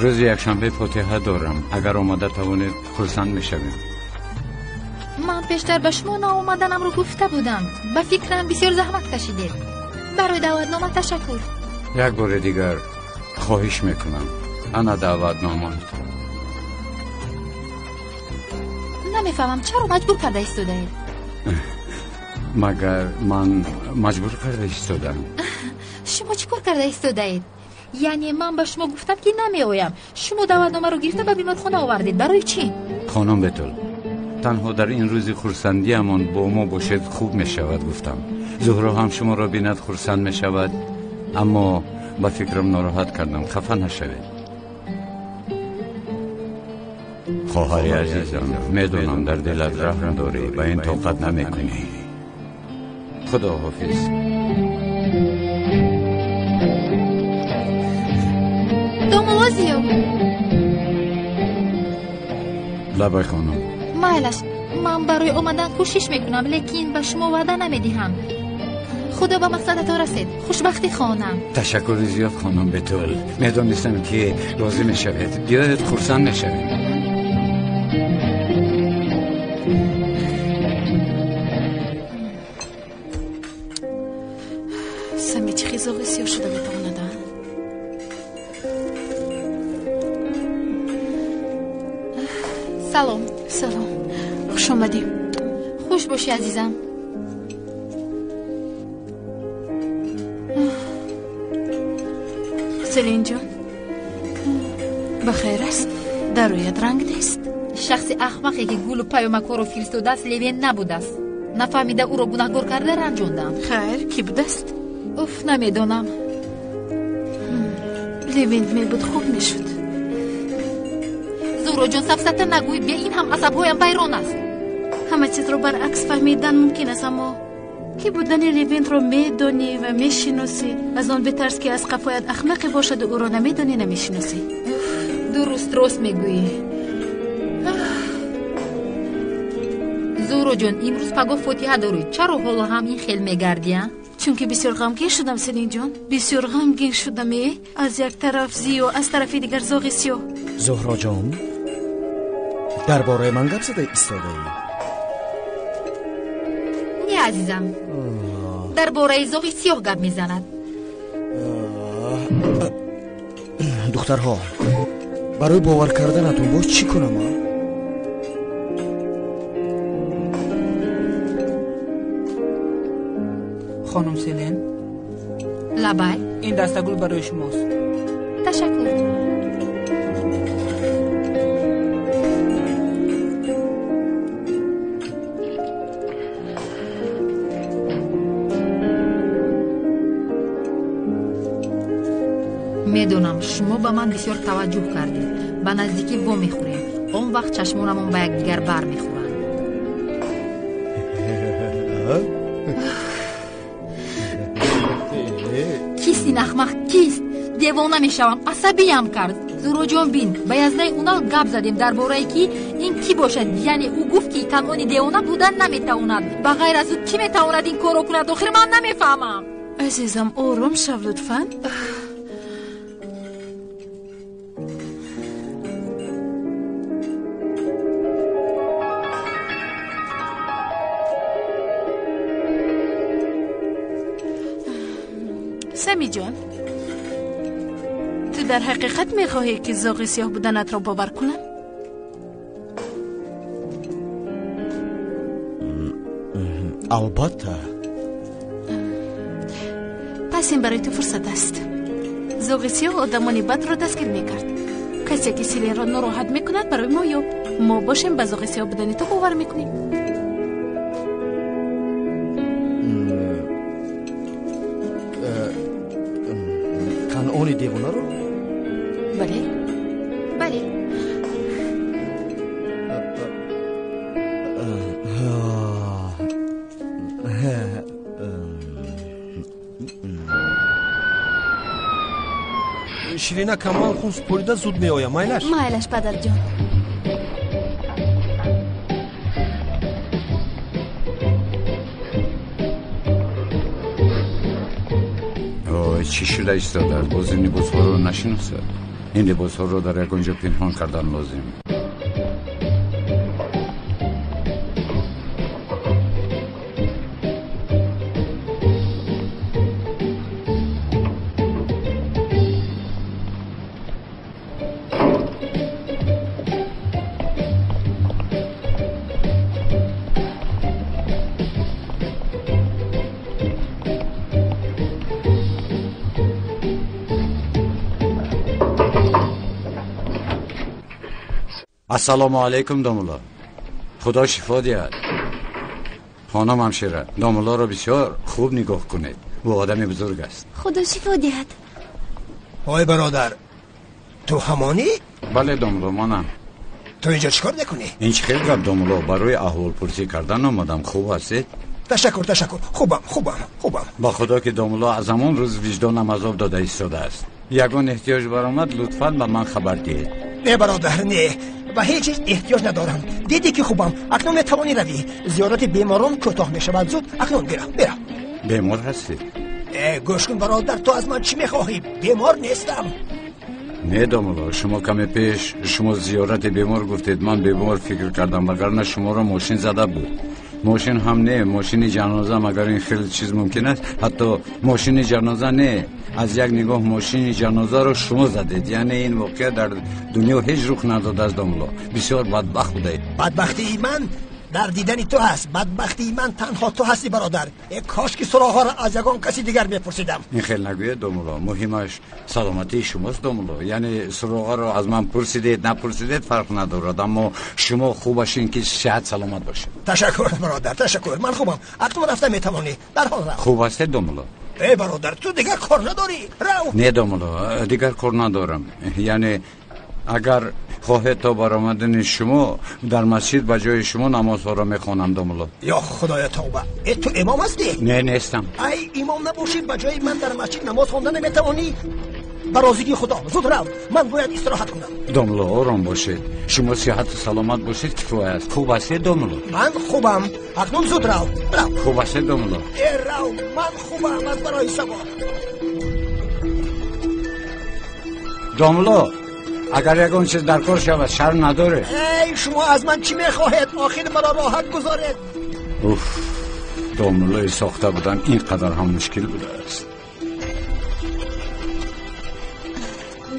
روز یکشنبه فاتحه دارم. اگر آمده توانید خرسند میشویم. من پیشتر به شما ناآمدنم رو گفته بودم. به فکرم بسیار زحمت کشیدید. برای دعوتنامه تشکر. یک بار دیگر خواهش میکنم. انا دعوتنامه. نمیفهمم چرا مجبور کرده ایستاده؟ مگر من مجبور کرده ایستادم؟ شما چیکار کرده ایستاده اید؟ یعنی من به شما گفتم که نمی آیم. شما دعوتنامه رو گرفته به بیمارخانه آوردید. برای چی؟ خانم بتول، تنها در این روز خرسندی امان با ما باشد خوب می شود گفتم. زهرا هم شما را بیند خرسند می شود، اما با فکرم ناراحت کردم. خفه نشوید. خواهری عزیزم، میدونم در دلت رحم داری، با این طاقت نمی کنی. خدا حافظ. دوموازیو لبای خانم. مایلش من برای اومدن کوشش میکنم، لیکن به شما وعده نمیدهم. خدا به مقصد تو رسید. خوشبختی خانم. تشکر زیاد خانم بتول. میدونستم که راضی میشوید. بیایید خرسند میشوید. سمی چی خیزاقی سیاه شده میتواندن. سلام. خوش آمدی. خوش باشی عزیزم. سلین جان بخیر است؟ در رویت رنگ نیست؟ شخص احمقی که گول و پیامک رو فرستاده است لیوین نبوده است. نفهمیده او را گناهکار کرده رنجاندم. خیر کی بوده است؟ اف نمیدونم. لیوین می بود خوب میشد. زهرا جان سفسطه نگوی. بیا این هم عصبهایم بیرون است. همه چیز رو برعکس فهمیدن ممکن است، اما کی بودن لیوین رو میدونی و میشناسی. از آن بترس که از قفایت احمقی باشد و او را نمیدونی نمیشناسی. درست میگویی. زهرا جان امروز پگاه فاتحه دارید. چرا حالا هم این خیل میگردی؟ چون که بسیار غمگین شدم سلین جان. بسیار غمگین شدم. از یک طرف زی و از طرف دیگر زاغی سیاه. زهرا جان درباره من گپ زده ایستاده ای؟ نه عزیزم، درباره زاغی سیاه گپ میزند. دخترها برای باور کردنتون باز چی کنم؟ خانم سلین لبای این دستگل برای شماست. تشکر. میدونم شما به من بسیار توجه کردید. به نزدیکی وا میخوریم. اون وقت چشمانمون به یکدیگر بر میخورن. کیست این احمق؟ کیست؟ دیوانه میشوم. عصبیم کرد. زورو جان بین به یزده اونا گپ زدیم درباره کی این کی باشد. یعنی او گفت که کنونی دیوانه بودن نمیتواند. بغیر از او کی میتواند این کارو کند؟ آخر من نمیفهمم. عزیزم آروم شو لطفاً. سمی جان، تو در حقیقت میخواهی که زاغ سیاه بودنت را باور کنم؟ البته. پس این برای تو فرصت است. زاغ سیاه آدمانی بد را دستگیر میکرد. کسی که سیلین را ناراحت میکند برای ما یاب. ما باشیم به زاغ سیاه بودن تو باور میکنیم. اونی دیوانه رو؟ بله بله. شیرینه کمال خون سپوریده زود می آیم. مایلش پدر جان. چی شده ایستاده؟ باز این لباس ها رو نشناسد. این لباس ها رو در یک اونجا پنهان کردن لازم. السلام علیکم دامولا. خدا شفا دهد. خانم همشیره، دامولا را بسیار خوب نگاه کنید. او آدم بزرگ است. خدا شفا دهد. آی برادر، تو همانی؟ بله دامولا منم. تو اینجا چیکار میکنی؟ این چه خیلی گپ دامولا؟ برای احوال پرسی کردن آمدم. خوب هستید؟ تشکر. خوبم. با خدا که دامولا از همان روز وجدانم عذاب داده ایستاده است. یگان احتیاج برآمد لطفاً به من خبر دهید. نه برادر نه. و هیچ چیز احتیاج ندارم. دیدی که خوبم. اکنون میتوانی روی. زیارت بیماران کوتاه میشود. زود اکنون برم. بیمار هستی؟ گوش کن برادر، تو از من چی میخواهی؟ بیمار نیستم. نه دامولا، شما کمی پیش شما زیارت بیمار گفتید. من بیمار فکر کردم، وگرنه شما را ماشین زده بود. ماشین هم نه، ماشین جنازه. مگر این خیلی چیز ممکن است؟ حتی ماشین جنازه نه، از یک نگاه ماشین جنازه رو شما زدید. یعنی این واقعه در دنیا هیچ رخ نداده است دامولا. بسیار بدبخت بودید. بدبختی من در دیدن تو هست. بدبختی من تنها تو هستی برادر. کاش که سراغ را از یگان کسی دیگر میپرسیدم. این خیلی نگوید دامولا. مهمش سلامتی شماست دامولا. یعنی سراغ را از من پرسیدید نپرسیدید فرق ندارد، اما شما خوب باشین که صحت سلامت باشید. تشکر برادر، تشکر. من خوبم. اکنون رفتم میتوانی. در حال رفت. خوب هستید دامولا؟ برادر، تو دیگر کار نداری؟ رو. نه دامولا، دیگر کار ندارم. یعنی اگر خواهد تا برآمدن شما در مسجد به جای شما نماز ها را میخوانم دامولا. یا خدای توبه، تو امام هستی؟ نه نیستم. ای امام نباشی به جای من در مسجد نماز خواندن نمیتوانی؟ برازیگی خدا زود رو. من باید استراحت کنم. دامولا آرام باشید. شما صحت و سلامت باشید کفایه است. خوب هستید دامولا؟ من خوبم. اکنون زود رو. خوب هستید دامولا؟ رو. من خوبم از برای شما. دامولا اگر یکون چیز در کار شود شرم نداره. شما از من چی میخواهید؟ آخر مرا راحت گذارید. دامولای ساخته بودن اینقدر هم مشکل بوده است.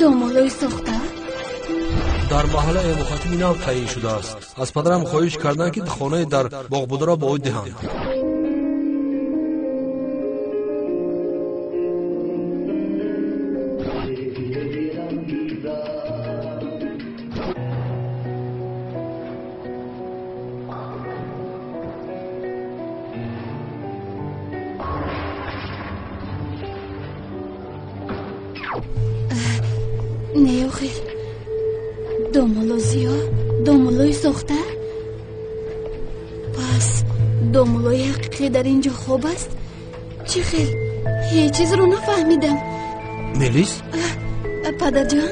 دامولای ساخته؟ در محله مخاطب اینم تعیین شده است. از پدرم خواهش کردن که خانه در باغبوده را به او دهند. آخه دومولو زیا دومولوی ساخته؟ پس دومولوی حقیقی در اینجا خوب است؟ چی خیل؟ هیچ چیز رو نفهمیدم. ملیس؟ پدر جان؟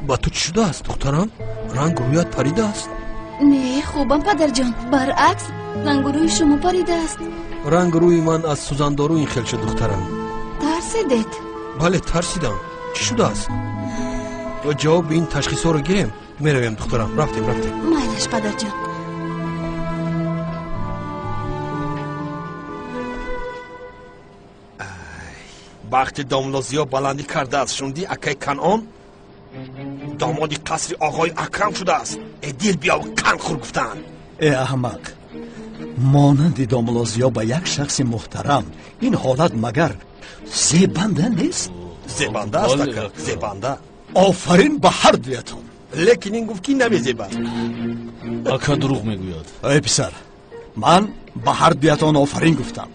با تو چی شده است دخترم؟ رنگ رویت پریده است؟ نه خوبم پدر جان، برعکس رنگ روی شما پریده است. رنگ روی من از سوزندارو این خیل شد دخترم. ترسیدید؟ بله ترسیدم. چی شده است؟ جواب این تشخیص ها رو گیریم. میرویم دخترم. رفتیم. مایلش پدر جان. وقتی داملازیا بلندی کرده است شوندی اکای کنعان دامادی قصر آقای اکرم شده است. دیر بیا و کن خور گفتن. ای احمق، مانند داملازیا با یک شخص محترم این حالت مگر زیبنده نیست؟ زیبنده است اکا، زیبنده. آفرین به هر دویتان. لیکن این گفت که نمی زیبند. اکا دروغ میگوید. ای پسر، من به هر دویتان آفرین گفتم.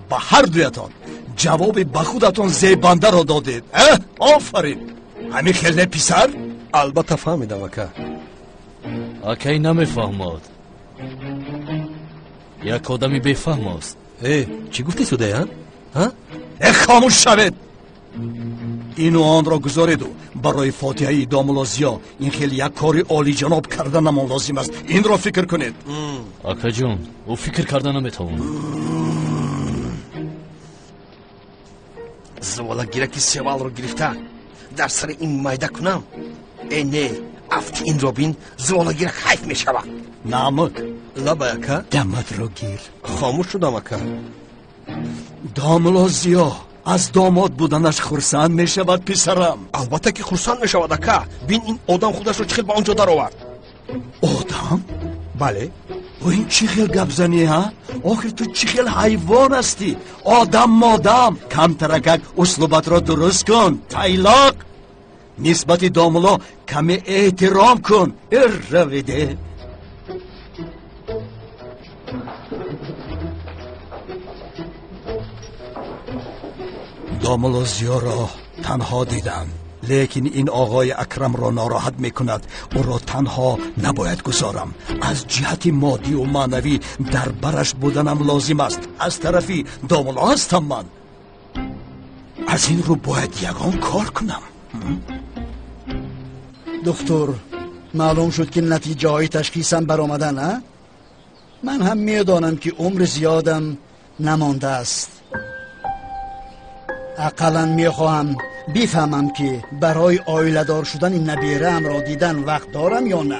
به هر دویتان جواب به خودتان زیبنده را دادید. آفرین. همین خیلی پسر؟ البته فهمیدم اکا. اکای نمیفهمد. یک آدمی بفهم است. چی گفتی سوده ها؟ خاموش شوید. اینو آن را گذارید و برای فاتحه داملازیا این خیلی یک کاری عالی جناب کردن نمان لازم است. این را فکر کنید. اکا جون او فکر کردن نمیتواند. زوالا گیرکی سوال رو گرفته در سر این مایده کنم. نه افتی این رو بین زوالا گیرک حیف می شود. نامک لبا اکا دمت رو گیر. خاموش شدم اکا. داملازیا از داماد بودنش خرسند می شود پسرم. البته که خرسند می شود اکا. بین این آدم خودش رو چخیل با اونجا در آورد. آدم؟ بله. و این چی خیل گبزنی ها؟ آخر تو چی خیل حیوان هستی؟ آدم مادم کم ترکک اسلوبت را درست کن. تایلاق نسبت داملا کمی احترام کن. رویده داملازیا را تنها دیدم، لیکن این آقای اکرم را ناراحت میکند. او را تنها نباید گذارم. از جهت مادی و معنوی در برش بودنم لازم است. از طرفی داملا هستم من. از این رو باید یگان کار کنم. دکتر معلوم شد که نتیجه های تشخیصم برآمده نه؟ من هم میدانم که عمر زیادم نمانده است. اقلا میخواهم بفهمم که برای آیله دار شدن این نبیرم را دیدن وقت دارم یا نه.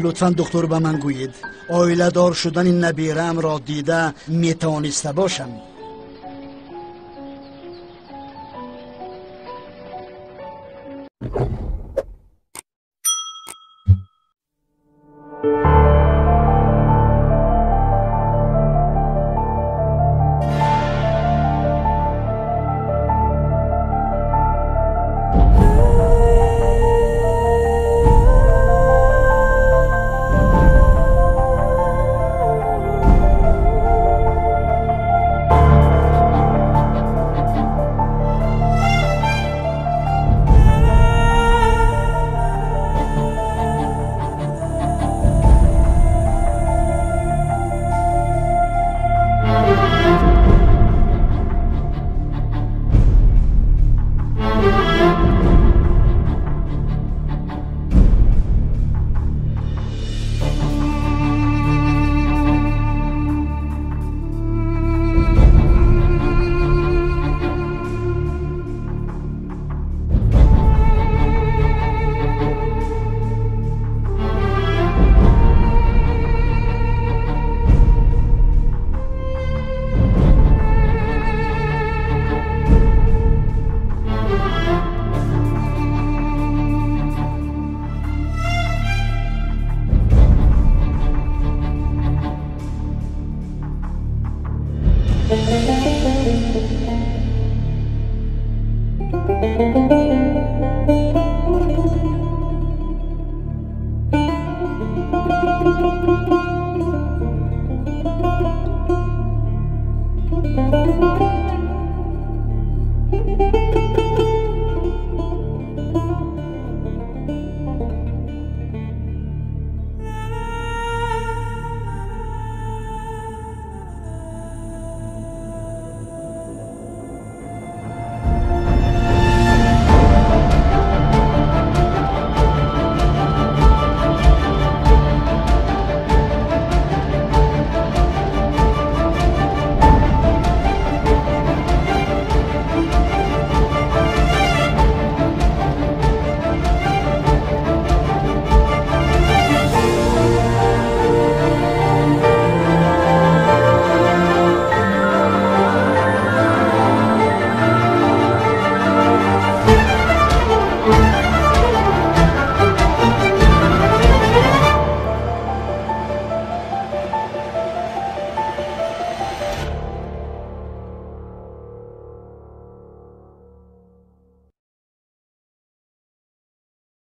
لطفا دکتر به من گویید آیله دار شدن این نبیرم را دیده میتوانسته باشم؟